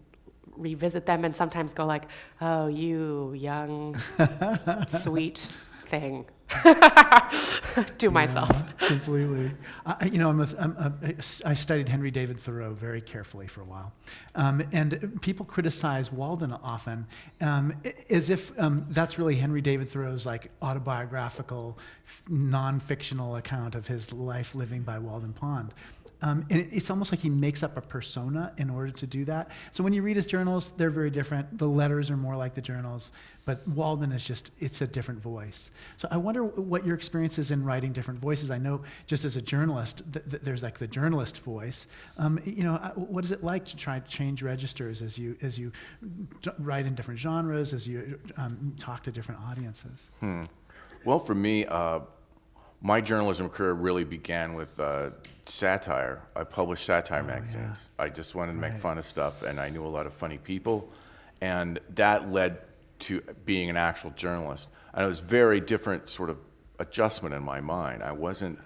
revisit them and sometimes go like, oh, you young, sweet thing. To myself. Yeah, completely. I studied Henry David Thoreau very carefully for a while. And people criticize Walden often as if that's really Henry David Thoreau's like autobiographical, non-fictional account of his life living by Walden Pond. And it's almost like he makes up a persona in order to do that. So when you read his journals, they're very different. The letters are more like the journals, but Walden is it's a different voice. So I wonder what your experience is in writing different voices. I know just as a journalist, there's like the journalist voice. What is it like to try to change registers as you write in different genres, as you talk to different audiences? Well, for me, my journalism career really began with satire. I published satire magazines. Yeah. I just wanted to make fun of stuff, and I knew a lot of funny people. And that led to being an actual journalist. And it was very different sort of adjustment in my mind. I wasn't,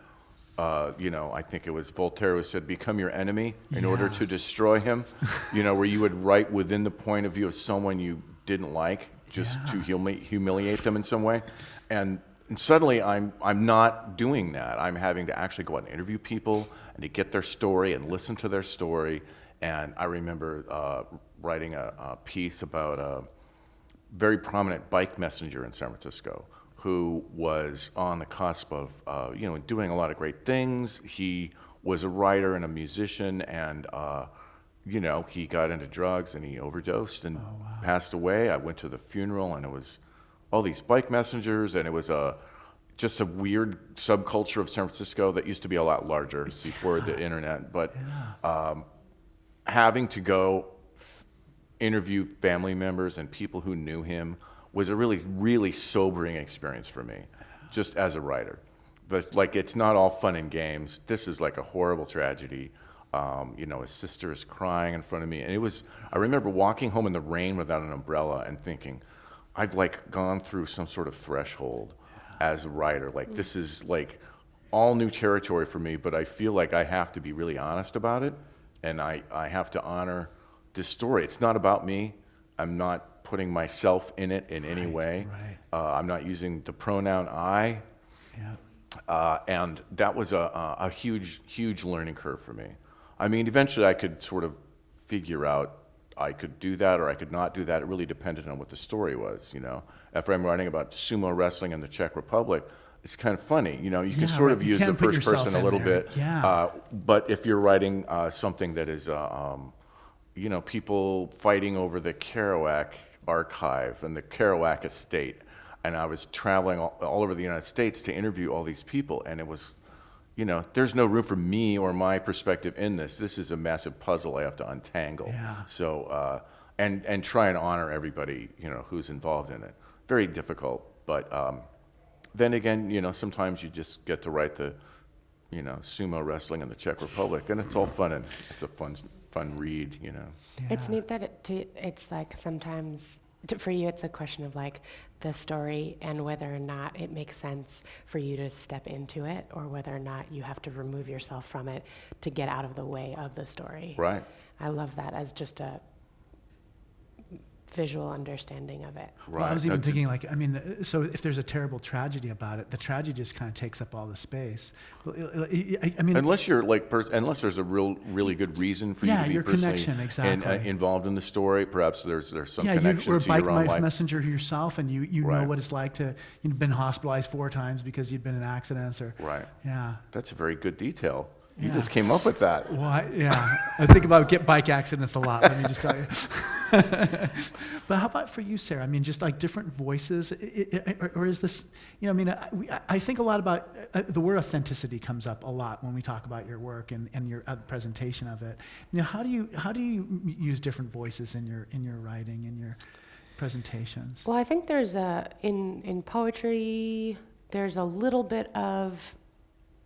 I think it was Voltaire who said, become your enemy in order to destroy him, where you would write within the point of view of someone you didn't like, just to humiliate them in some way. And suddenly I'm not doing that. I'm having to actually go out and interview people and to get their story and listen to their story. And I remember writing a piece about a very prominent bike messenger in San Francisco who was on the cusp of, doing a lot of great things. He was a writer and a musician, and, he got into drugs and he overdosed and passed away. I went to the funeral, and it was all these bike messengers, and it was just a weird subculture of San Francisco that used to be a lot larger before the internet. But having to go interview family members and people who knew him was a really, really sobering experience for me, just as a writer. But it's not all fun and games. This is like a horrible tragedy. His sister is crying in front of me, and I remember walking home in the rain without an umbrella and thinking, I've gone through some sort of threshold as a writer. This is all new territory for me, but I feel like I have to be really honest about it, and I have to honor this story. It's not about me. I'm not putting myself in it in any way. Right. I'm not using the pronoun I. Yeah. And that was a huge, huge learning curve for me. I mean, eventually I could sort of figure out I could do that or I could not do that. It really depended on what the story was, After I'm writing about sumo wrestling in the Czech Republic, it's kind of funny, you can sort of use the first person a little bit. Yeah. But if you're writing something that is, people fighting over the Kerouac archive and the Kerouac estate, and I was traveling all over the United States to interview all these people, and it was, there's no room for me or my perspective in this. This is a massive puzzle I have to untangle. Yeah. So, and try and honor everybody, who's involved in it. Very difficult, but then again, sometimes you just get to write the, sumo wrestling in the Czech Republic, and it's all fun, and it's a fun read, Yeah. It's neat that it's sometimes, for you, it's a question of the story and whether or not it makes sense for you to step into it, or whether or not you have to remove yourself from it to get out of the way of the story. Right. I love that as just a visual understanding of it. Right. Well, I was even thinking, so if there's a terrible tragedy about it, the tragedy just kind of takes up all the space. I mean, unless you're unless there's a really good reason for you to be your personally connection, exactly. involved in the story, perhaps there's some yeah, connection you were to a your own bike life. messenger yourself, and you Right. know what it's like to you've been hospitalized 4 times because you'd been in accidents or Right. Yeah. That's a very good detail. You Yeah. just came up with that. Well, I think about bike accidents a lot. Let me just tell you. But how about for you, Sarah? I mean, just different voices, or is this? I think a lot about the word authenticity comes up a lot when we talk about your work and your presentation of it. How do you use different voices in your writing and your presentations? Well, I think there's in poetry, there's a little bit of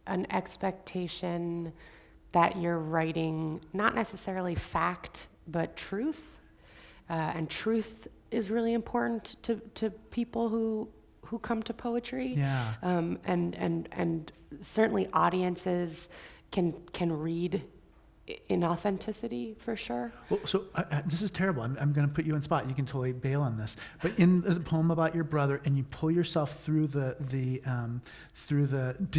an expectation that you're writing not necessarily fact, but truth. And truth is really important to people who come to poetry. Yeah. And certainly audiences can read in authenticity for sure. Well, so this is terrible. I'm going to put you on spot. You can totally bail on this. But in the poem about your brother, and you pull yourself through did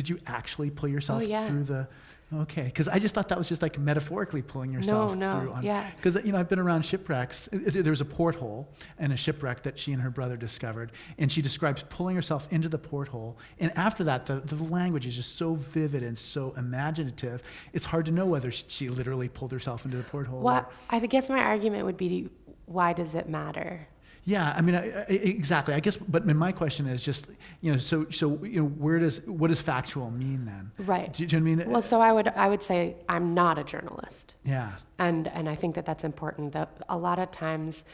you actually pull yourself through the? Okay, because I just thought that was just metaphorically pulling yourself through. Yeah. Because I've been around shipwrecks. There was a porthole in a shipwreck that she and her brother discovered, and she describes pulling herself into the porthole. And after that, the language is just so vivid and so imaginative. It's hard to know whether she literally pulled herself into the porthole. Well, I guess my argument would be, why does it matter? Yeah, I mean, exactly. I guess, but my question is just, what does factual mean then? Right. Do you know what I mean? Well, so I would say I'm not a journalist. Yeah. And I think that's important. That a lot of times,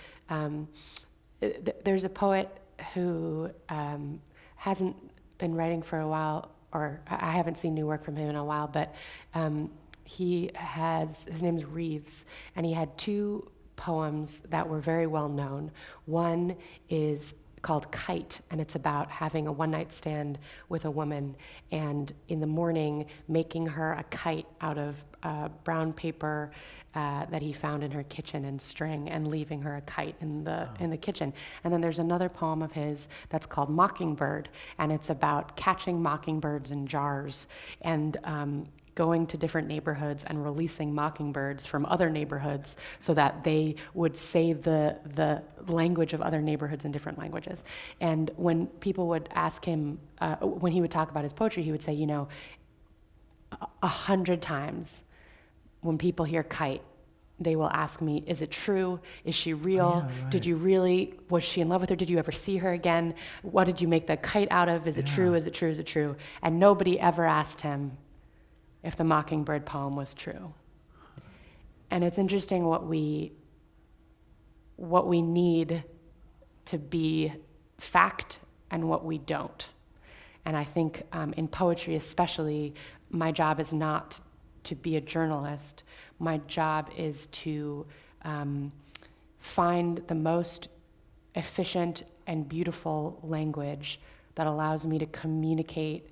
there's a poet who hasn't been writing for a while, or I haven't seen new work from him in a while, but his name's Reeves, and he had two poems that were very well known. One is called Kite, and it's about having a one-night stand with a woman, and in the morning making her a kite out of brown paper that he found in her kitchen and string, and leaving her a kite in the kitchen. And then there's another poem of his that's called Mockingbird, and it's about catching mockingbirds in jars and going to different neighborhoods and releasing mockingbirds from other neighborhoods so that they would say the language of other neighborhoods in different languages. And when people would ask him, when he would talk about his poetry, he would say, 100 times when people hear kite, they will ask me, is it true? Is she real? Yeah, right. Did you really, was she in love with her? Did you ever see her again? What did you make the kite out of? Is it true? Is it true? Is it true? And nobody ever asked him if the Mockingbird poem was true. And it's interesting what we need to be fact and what we don't. And I think in poetry especially, my job is not to be a journalist. My job is to find the most efficient and beautiful language that allows me to communicate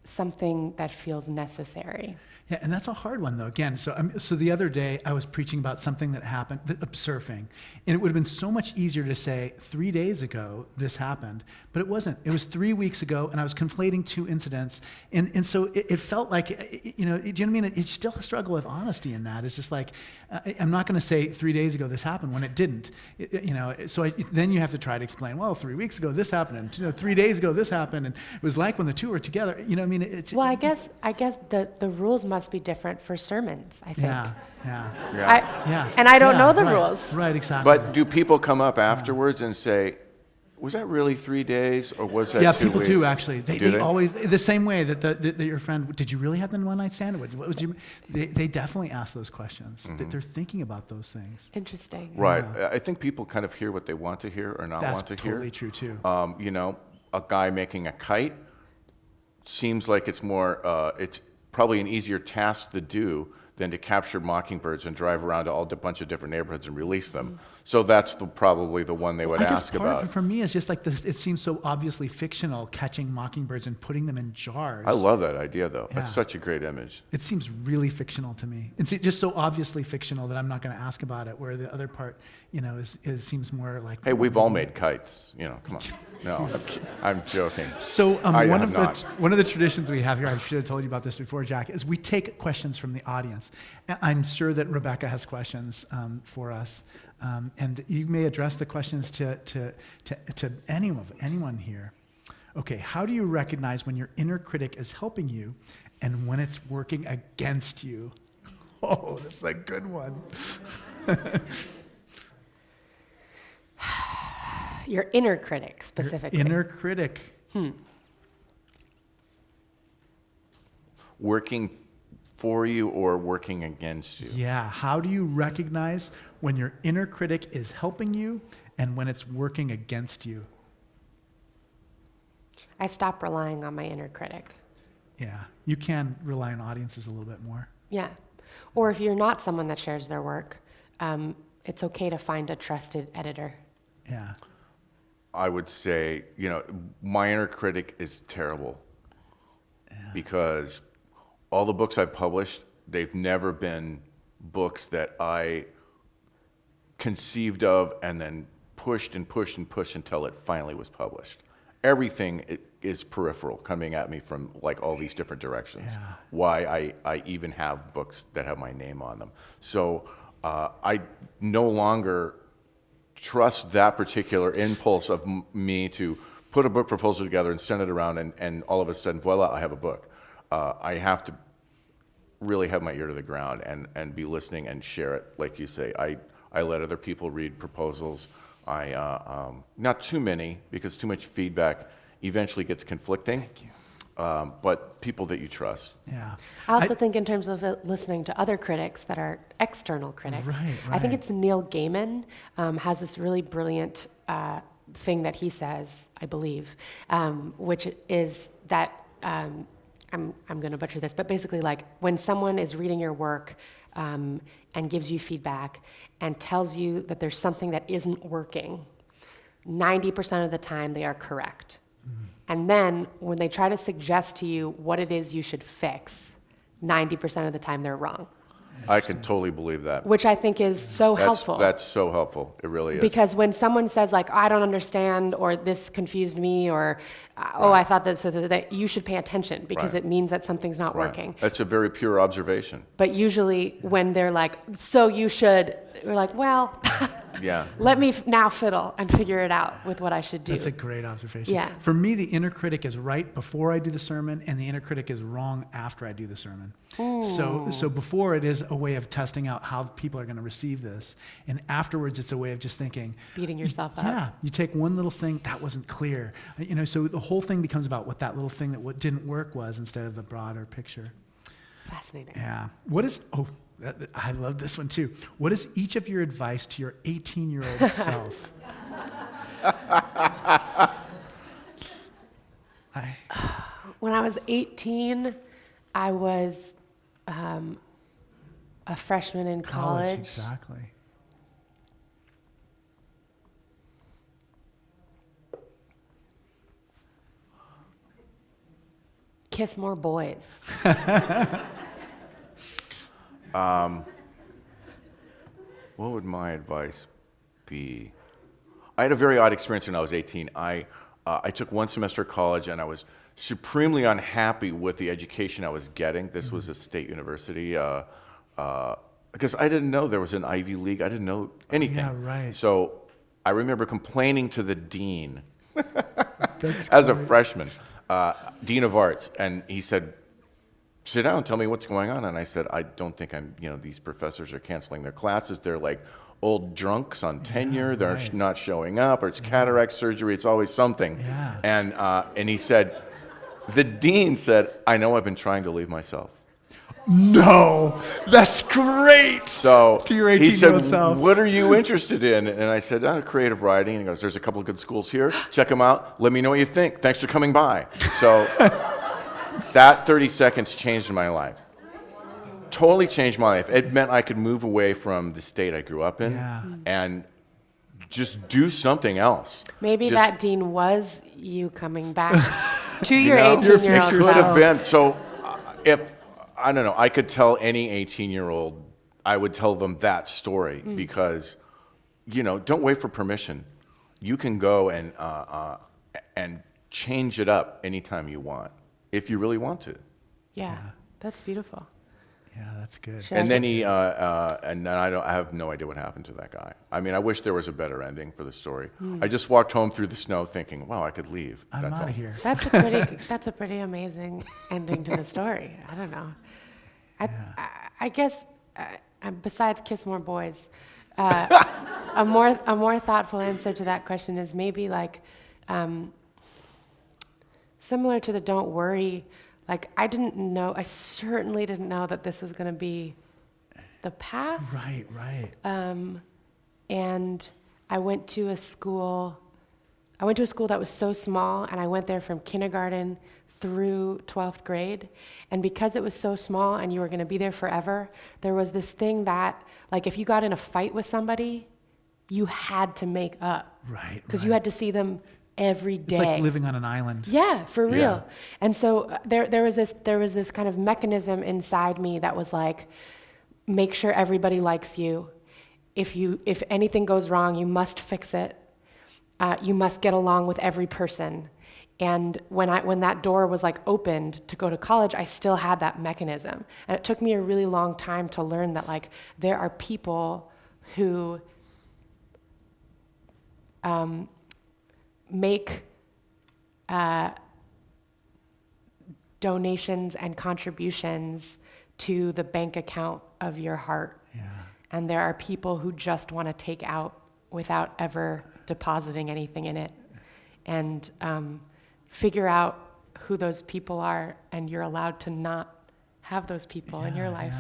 something that feels necessary. Yeah, and that's a hard one, though. Again, so the other day I was preaching about something that happened, surfing, and it would have been so much easier to say 3 days ago this happened, but it wasn't. It was 3 weeks ago, and I was conflating two incidents, and so it felt like, do you know what I mean? It's still a struggle with honesty in that. It's just like, I'm not going to say 3 days ago this happened when it didn't. Then you have to try to explain, well, 3 weeks ago this happened, and 3 days ago this happened, and it was like when the two were together. Well, I guess the rules must be different for sermons, I think. Yeah. And I don't know the right, rules. Right, exactly. But do people come up afterwards and say, was that really 3 days or was that 2 weeks? Yeah, people do actually. They they? always, the same way that your friend, did you really have the one night stand? What was you? They definitely ask those questions. They're thinking about those things. Interesting. Right. I think people kind of hear what they want to hear or not That's want to hear. totally true too. A guy making a kite seems like it's more, it's probably an easier task to do than to capture mockingbirds and drive around to a bunch of different neighborhoods and release them. So that's probably the one they would I guess ask part about. of it for me is just like this, it seems so obviously fictional, catching mockingbirds and putting them in jars. I love that idea, though. Yeah. That's such a great image. It seems really fictional to me. It's just so obviously fictional that I'm not going to ask about it, where the other part, seems more like... Hey, we've all made kites. Come on. No, I'm joking. So I one have not. of the traditions we have here, I should have told you about this before, Jack, is we take questions from the audience. I'm sure that Rebecca has questions for us, and you may address the questions to anyone here. Okay, how do you recognize when your inner critic is helping you and when it's working against you? Oh, this is a good one. Your inner critic, specifically. Your inner critic. Working for you or working against you? Yeah, how do you recognize when your inner critic is helping you and when it's working against you? I stop relying on my inner critic. Yeah, you can rely on audiences a little bit more. Yeah. Or if you're not someone that shares their work, it's okay to find a trusted editor. Yeah. I would say, my inner critic is terrible because all the books I've published, they've never been books that I conceived of and then pushed and pushed and pushed until it finally was published. Everything is peripheral, coming at me from like all these different directions. Yeah. Why I even have books that have my name on them. So I no longer trust that particular impulse of me to put a book proposal together and send it around and all of a sudden, voila, I have a book. I have to really have my ear to the ground and be listening and share it. Like you say, I let other people read proposals. Not too many, because too much feedback eventually gets conflicting. Thank you. But people that you trust. Yeah. I also think in terms of listening to other critics that are external critics. Right, I think right. it's Neil Gaiman has this really brilliant thing that he says, I believe, which is that, I'm going to butcher this, but basically like when someone is reading your work and gives you feedback and tells you that there's something that isn't working, 90% of the time they are correct. And then when they try to suggest to you what it is you should fix, 90% of the time they're wrong. I can totally believe that. Which I think is so helpful. That's so helpful. It really is. Because when someone says like, I don't understand, or this confused me, or, oh, I thought this, or that, you should pay attention because it means that something's not working. That's a very pure observation. But usually when they're like, so you should, we're like, well, Yeah. let me now fiddle and figure it out with what I should do. That's a great observation. Yeah. For me, the inner critic is right before I do the sermon, and the inner critic is wrong after I do the sermon. So before it is a way of testing out how people are going to receive this, and afterwards it's a way of just thinking, Beating yourself up. Yeah, you take one little thing that wasn't clear, so the whole thing becomes about what that little thing that what didn't work was instead of the broader picture. Fascinating. Yeah. I love this one too. What is each of your advice to your 18-year-old self? When I was 18, I was a freshman in college. Exactly. Kiss more boys. What would my advice be? I had a very odd experience when I was 18. I took one semester of college, and I was supremely unhappy with the education I was getting. This was a state university, because I didn't know there was an Ivy League. I didn't know anything. Yeah, right. So I remember complaining to the dean That's as a freshman, dean of arts, and he said, sit down, tell me what's going on. And I said, I don't think these professors are canceling their classes. They're like old drunks on tenure. They're not showing up, or it's cataract surgery. It's always something. Yeah. And he said, the dean said, I know I've been trying to leave myself. No, that's great. So to your he 18-year-old said, self. what are you interested in? And I said, creative writing. And he goes, there's a couple of good schools here. Check them out. Let me know what you think. Thanks for coming by. So that 30 seconds changed my life. Totally changed my life. It meant I could move away from the state I grew up in and just do something else. Maybe that dean was you coming back to your Your 18-year-old could have self. been. So if, I don't know, I could tell any 18-year-old, I would tell them that story because, don't wait for permission. You can go and change it up anytime you want, if you really want to. Yeah, that's beautiful. Yeah, that's good. Sure. And then I have no idea what happened to that guy. I mean, I wish there was a better ending for the story. I just walked home through the snow thinking, wow, I could leave. I'm That's out all. of here. That's a pretty amazing ending to the story. I don't know. I guess besides kiss more boys, a more thoughtful answer to that question is maybe like similar to the don't worry. Like I certainly didn't know that this was going to be the path. Right. And I went to a school that was so small, and I went there from kindergarten through 12th grade. And because it was so small and you were going to be there forever, there was this thing that, like, if you got in a fight with somebody, you had to make up. Right. Because you had to see them every day. It's like living on an island. Yeah, for real. Yeah. And so there was this kind of mechanism inside me that was like, make sure everybody likes you. If anything goes wrong, you must fix it. You must get along with every person. And when that door was like opened to go to college, I still had that mechanism. And it took me a really long time to learn that like there are people who make donations and contributions to the bank account of your heart. Yeah. And there are people who just want to take out without ever depositing anything in it. And figure out who those people are, and you're allowed to not have those people in your life.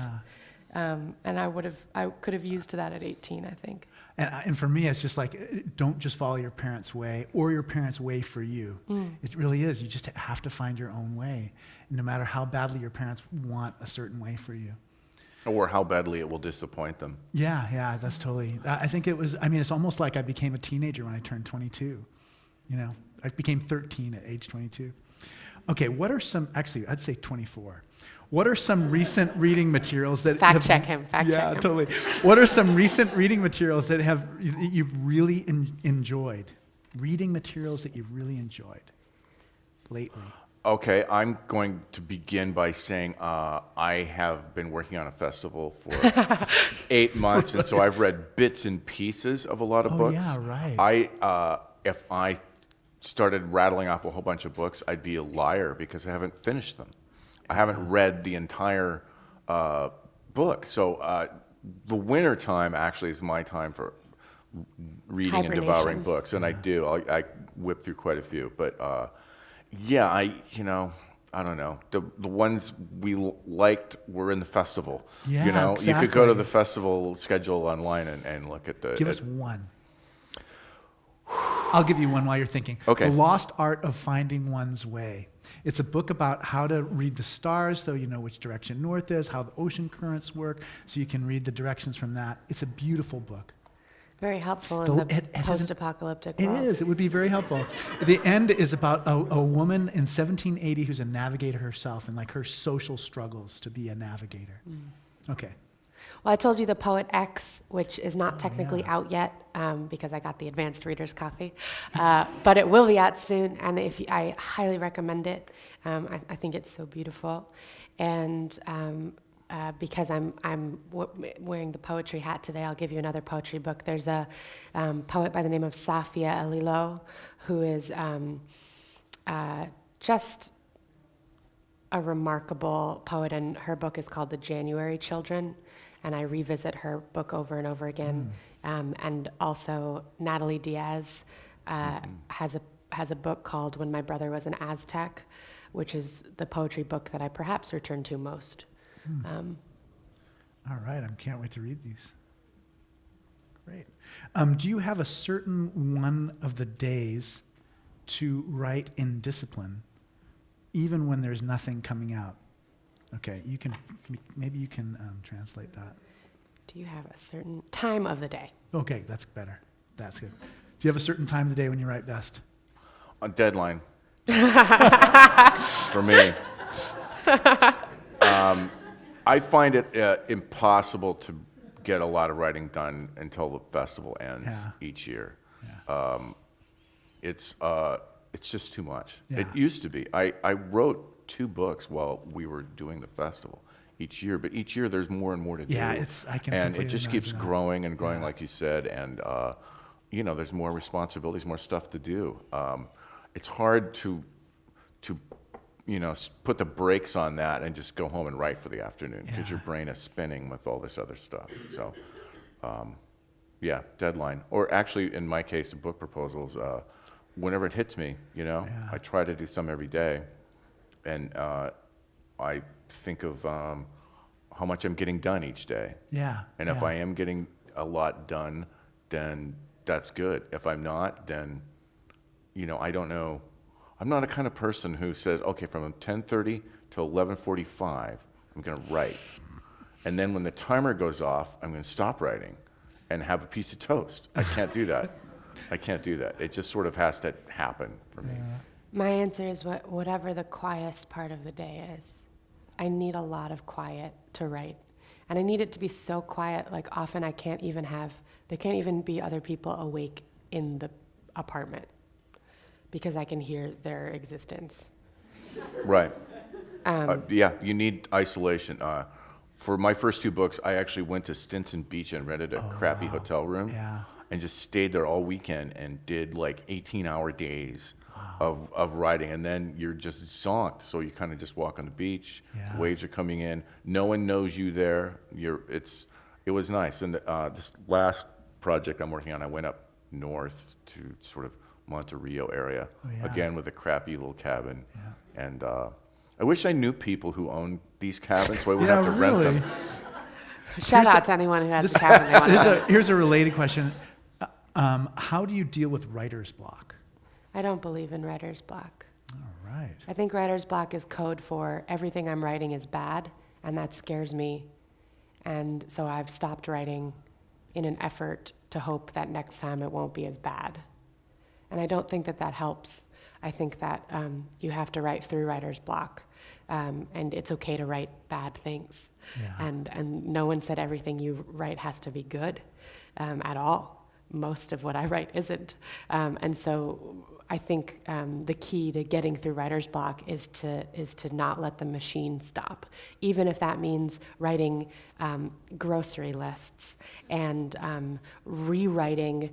And I could have used that at 18, I think. And for me, it's just like, don't just follow your parents' way or your parents' way for you. It really is. You just have to find your own way, no matter how badly your parents want a certain way for you. Or how badly it will disappoint them. Yeah, that's totally. I think it was. I mean, it's almost like I became a teenager when I turned 22. You know, I became 13 at age 22. Okay, what are some? Actually, I'd say 24. What are some recent reading materials that Check him. Fact check him. Yeah, totally. What are some recent reading materials that you've really enjoyed? Reading materials that you've really enjoyed lately. Okay, I'm going to begin by saying I have been working on a festival for 8 months, and so I've read bits and pieces of a lot of books. Yeah, right. If I started rattling off a whole bunch of books, I'd be a liar because I haven't finished them. I haven't read the entire book. So the winter time actually is my time for reading and devouring books, and I do. I whip through quite a few, but yeah, I don't know. The ones we liked were in the festival. Yeah, you know, exactly. you could go to the festival schedule online and look at the. Give us one. I'll give you one while you're thinking. Okay. The Lost Art of Finding One's Way. It's a book about how to read the stars so you know which direction north is, how the ocean currents work, so you can read the directions from that. It's a beautiful book. Very helpful in the it post-apocalyptic It world. is. It would be very helpful. The end is about a woman in 1780 who's a navigator herself and like her social struggles to be a navigator. Okay. Well, I told you the Poet X, which is not technically out yet because I got the advanced reader's copy, but it will be out soon, and I highly recommend it. I think it's so beautiful, and because I'm wearing the poetry hat today, I'll give you another poetry book. There's a poet by the name of Safia Elilo, who is just a remarkable poet, and her book is called The January Children, and I revisit her book over and over again. And also Natalie Diaz has a book called When My Brother Was an Aztec, which is the poetry book that I perhaps return to most. All right, I can't wait to read these. Great. Do you have a certain one of the days to write in discipline, even when there's nothing coming out? Okay, maybe you can translate that. Do you have a certain time of the day? Okay, that's better. That's good. Do you have a certain time of the day when you write best? A deadline. For me. I find it impossible to get a lot of writing done until the festival ends each year. Yeah. It's just too much. Yeah. It used to be. I wrote 2 books while we were doing the festival each year, but each year there's more and more to do. Yeah, I can and it completely just keeps imagine that. growing and growing, like you said, and there's more responsibilities, more stuff to do. It's hard to put the brakes on that and just go home and write for the afternoon because your brain is spinning with all this other stuff. So, deadline. Or actually, in my case, the book proposals, whenever it hits me, I try to do some every day. And I think of how much I'm getting done each day. Yeah. And if I am getting a lot done, then that's good. If I'm not, then, I don't know. I'm not a kind of person who says, okay, from 10:30 to 11:45, I'm going to write. And then when the timer goes off, I'm going to stop writing and have a piece of toast. I can't do that. I can't do that. It just sort of has to happen for me. My answer is whatever the quietest part of the day is. I need a lot of quiet to write. And I need it to be so quiet, like often there can't even be other people awake in the apartment because I can hear their existence. Right. You need isolation. For my first 2 books, I actually went to Stinson Beach and rented a crappy hotel room and just stayed there all weekend and did like 18-hour days of writing. And then you're just zonked, so you kind of just walk on the beach. Yeah. The waves are coming in. No one knows you there. It was nice. And this last project I'm working on, I went up north to sort of Monterey area, again with a crappy little cabin. Yeah. And I wish I knew people who owned these cabins so I wouldn't have to rent them. Shout out to anyone who has a cabin they want to Here's a related question. How do you deal with writer's block? I don't believe in writer's block. All right. I think writer's block is code for everything I'm writing is bad, and that scares me. And so I've stopped writing in an effort to hope that next time it won't be as bad. And I don't think that that helps. I think that you have to write through writer's block. And it's okay to write bad things. Yeah. And no one said everything you write has to be good at all. Most of what I write isn't. And so I think the key to getting through writer's block is to not let the machine stop, even if that means writing grocery lists and rewriting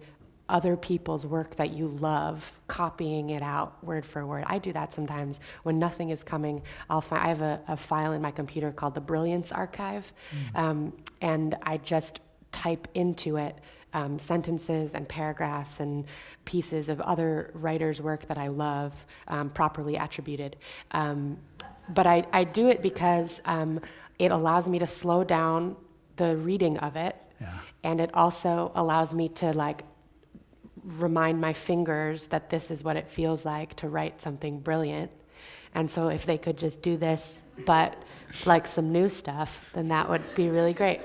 other people's work that you love, copying it out word for word. I do that sometimes when nothing is coming. I have a file in my computer called the Brilliance Archive, and I just type into it sentences and paragraphs and pieces of other writers' work that I love, properly attributed. But I do it because it allows me to slow down the reading of it, and it also allows me to remind my fingers that this is what it feels like to write something brilliant. And so if they could just do this, but some new stuff, then that would be really great.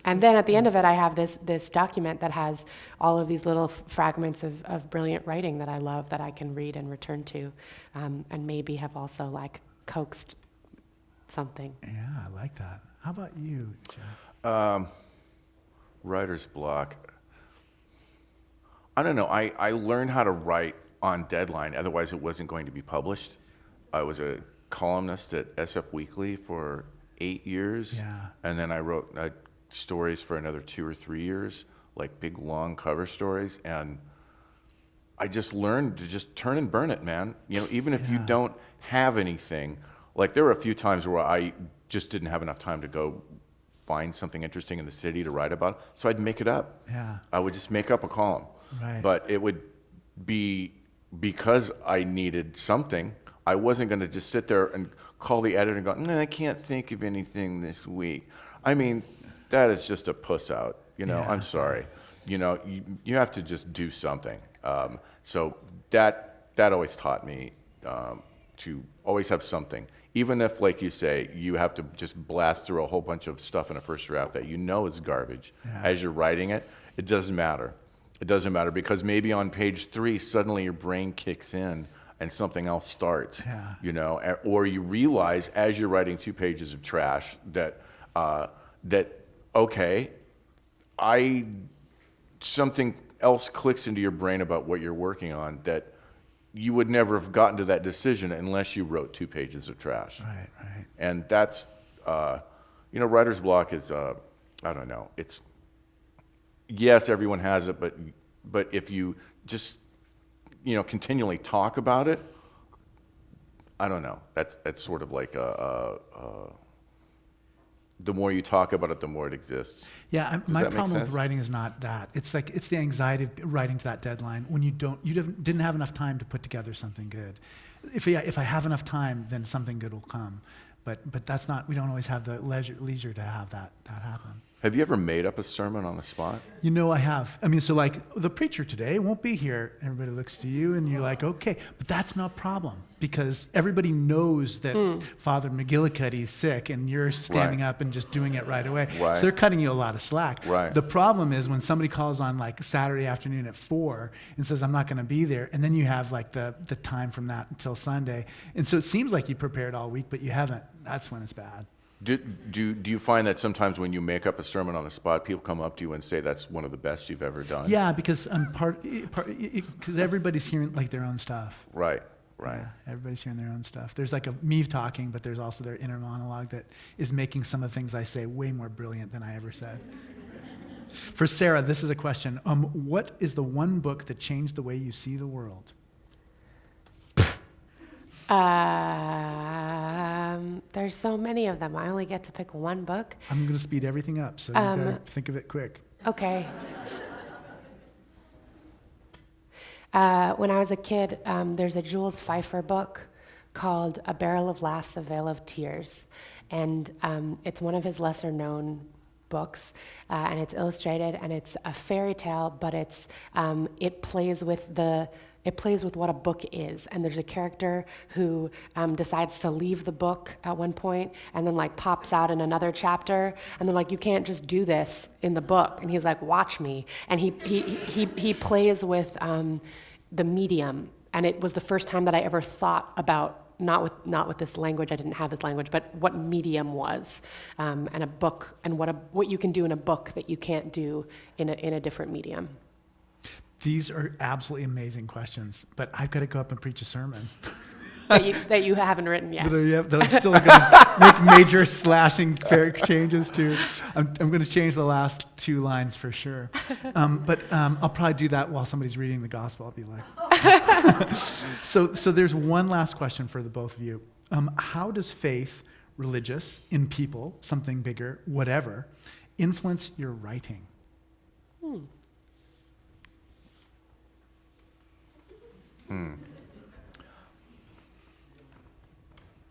And then at the end of it, I have this document that has all of these little fragments of brilliant writing that I love that I can read and return to, and maybe have also coaxed something. Yeah, I like that. How about you, Jack? Writer's block. I don't know. I learned how to write on deadline. Otherwise, it wasn't going to be published. I was a columnist at SF Weekly for 8 years. Yeah. And then I wrote stories for another 2 or 3 years, big, long cover stories. And I just learned to just turn and burn it, man. Even if you don't have anything. There were a few times where I just didn't have enough time to go find something interesting in the city to write about. So I'd make it up. Yeah. I would just make up a column. Right. But it would be because I needed something. I wasn't going to just sit there and call the editor and go, I can't think of anything this week. I mean, that is just a puss out. I'm sorry. You have to just do something. So that always taught me to always have something. Even if, like you say, you have to just blast through a whole bunch of stuff in a first draft that is garbage. As you're writing it, it doesn't matter. It doesn't matter because maybe on page 3, suddenly your brain kicks in and something else starts, or you realize as you're writing 2 pages of trash that, okay, something else clicks into your brain about what you're working on that you would never have gotten to that decision unless you wrote 2 pages of trash. Right. And that's, writer's block is, I don't know, it's, yes, everyone has it, but if you just, continually talk about it, I don't know. That's sort of the more you talk about it, the more it exists. Yeah, Does my that make problem with sense? writing is not that. It's the anxiety of writing to that deadline when you didn't have enough time to put together something good. If I have enough time, then something good will come. But that's not. We don't always have the leisure to have that happen. Have you ever made up a sermon on the spot? I have. I mean, so the preacher today won't be here. Everybody looks to you and you're like, okay, but that's no problem because everybody knows that Father McGillicuddy's sick and you're standing up and just doing it right away. Right. So they're cutting you a lot of slack. Right. The problem is when somebody calls on Saturday afternoon at 4 and says, I'm not going to be there. And then you have the time from that until Sunday. And so it seems like you prepared all week, but you haven't. That's when it's bad. Do you find that sometimes when you make up a sermon on the spot, people come up to you and say that's one of the best you've ever done? Yeah, because because everybody's hearing their own stuff. Right. Yeah, everybody's hearing their own stuff. There's me talking, but there's also their inner monologue that is making some of the things I say way more brilliant than I ever said. For Sarah, this is a question. What is the one book that changed the way you see the world? There's so many of them. I only get to pick one book. I'm going to speed everything up, so you better think of it quick. Okay. When I was a kid, there's a Jules Feiffer book called A Barrel of Laughs, A Veil of Tears. And it's one of his lesser-known books, and it's illustrated, and it's a fairy tale, but it plays with the it plays with what a book is. And there's a character who decides to leave the book at one point and then like pops out in another chapter. And they're like, you can't just do this in the book. And he's like, watch me. And he plays with the medium. And it was the first time that I ever thought about, not with this language, I didn't have this language, but what medium was, and a book, and what you can do in a book that you can't do in a different medium. These are absolutely amazing questions, but I've got to go up and preach a sermon. that you haven't written yet. that I'm still going to make major slashing changes to. I'm going to change the last 2 lines for sure. But I'll probably do that while somebody's reading the gospel. I'll be like, so there's one last question for the both of you. How does faith, religious, in people, something bigger, whatever, influence your writing?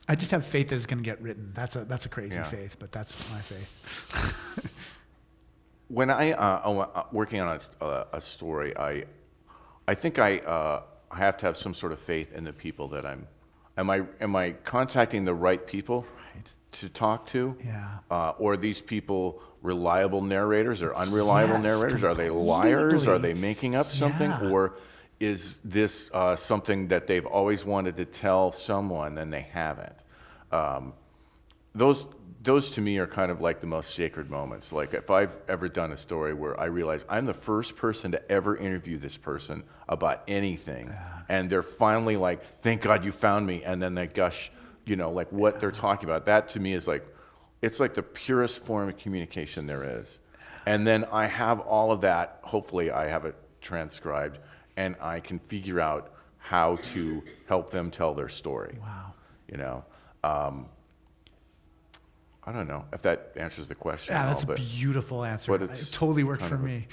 I just have faith that it's going to get written. That's a crazy faith, but that's my faith. When I working on a story, I think I have to have some sort of faith in the people that am I contacting the right people to talk to? Yeah. Or are these people reliable narrators or unreliable narrators? Are they liars? Completely. Are they making up something? Yeah. Or is this something that they've always wanted to tell someone and they haven't? Those to me are kind of like the most sacred moments. Like if I've ever done a story where I realize I'm the first person to ever interview this person about anything, and they're finally like, thank God you found me, and then they gush, like what they're talking about. That to me is like, it's like the purest form of communication there is. And then I have all of that, hopefully I have it transcribed, and I can figure out how to help them tell their story. Wow. I don't know if that answers the question. Yeah, at that's all, a beautiful answer. but It it's totally worked kind for of a me.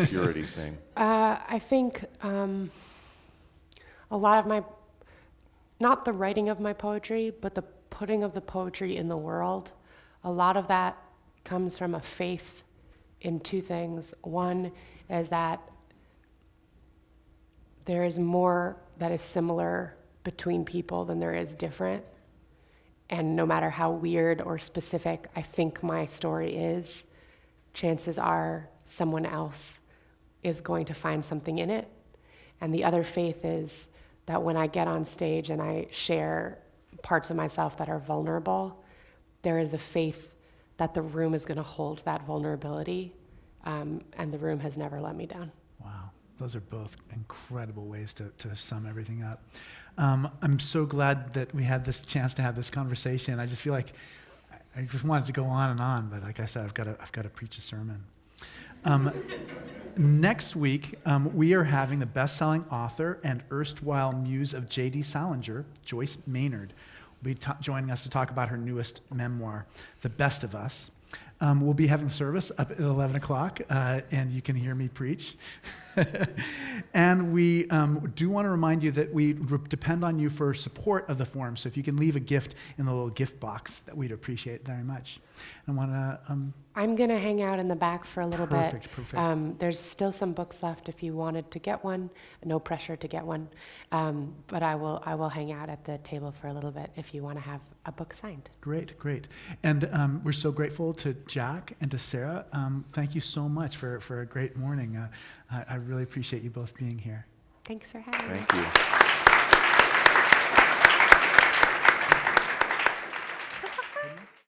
purity thing. I think a lot of not the writing of my poetry, but the putting of the poetry in the world, a lot of that comes from a faith in 2 things. One is that there is more that is similar between people than there is different. And no matter how weird or specific I think my story is, chances are someone else is going to find something in it. And the other faith is that when I get on stage and I share parts of myself that are vulnerable, there is a faith that the room is going to hold that vulnerability, and the room has never let me down. Wow. Those are both incredible ways to sum everything up. I'm so glad that we had this chance to have this conversation. I just feel like I just wanted to go on and on, but like I said, I've got to preach a sermon. Next week, we are having the best-selling author and erstwhile muse of J.D. Salinger, Joyce Maynard, will be joining us to talk about her newest memoir, The Best of Us. We'll be having service up at 11 o'clock, and you can hear me preach. And we do want to remind you that we depend on you for support of the forum. So if you can leave a gift in the little gift box, that we'd appreciate very much. I want to... I'm going to hang out in the back for a little bit. Perfect. There's still some books left if you wanted to get one. No pressure to get one. But I will hang out at the table for a little bit if you want to have a book signed. Great. And we're so grateful to Jack and to Sarah. Thank you so much for a great morning. I really appreciate you both being here. Thanks for having me. Thank you.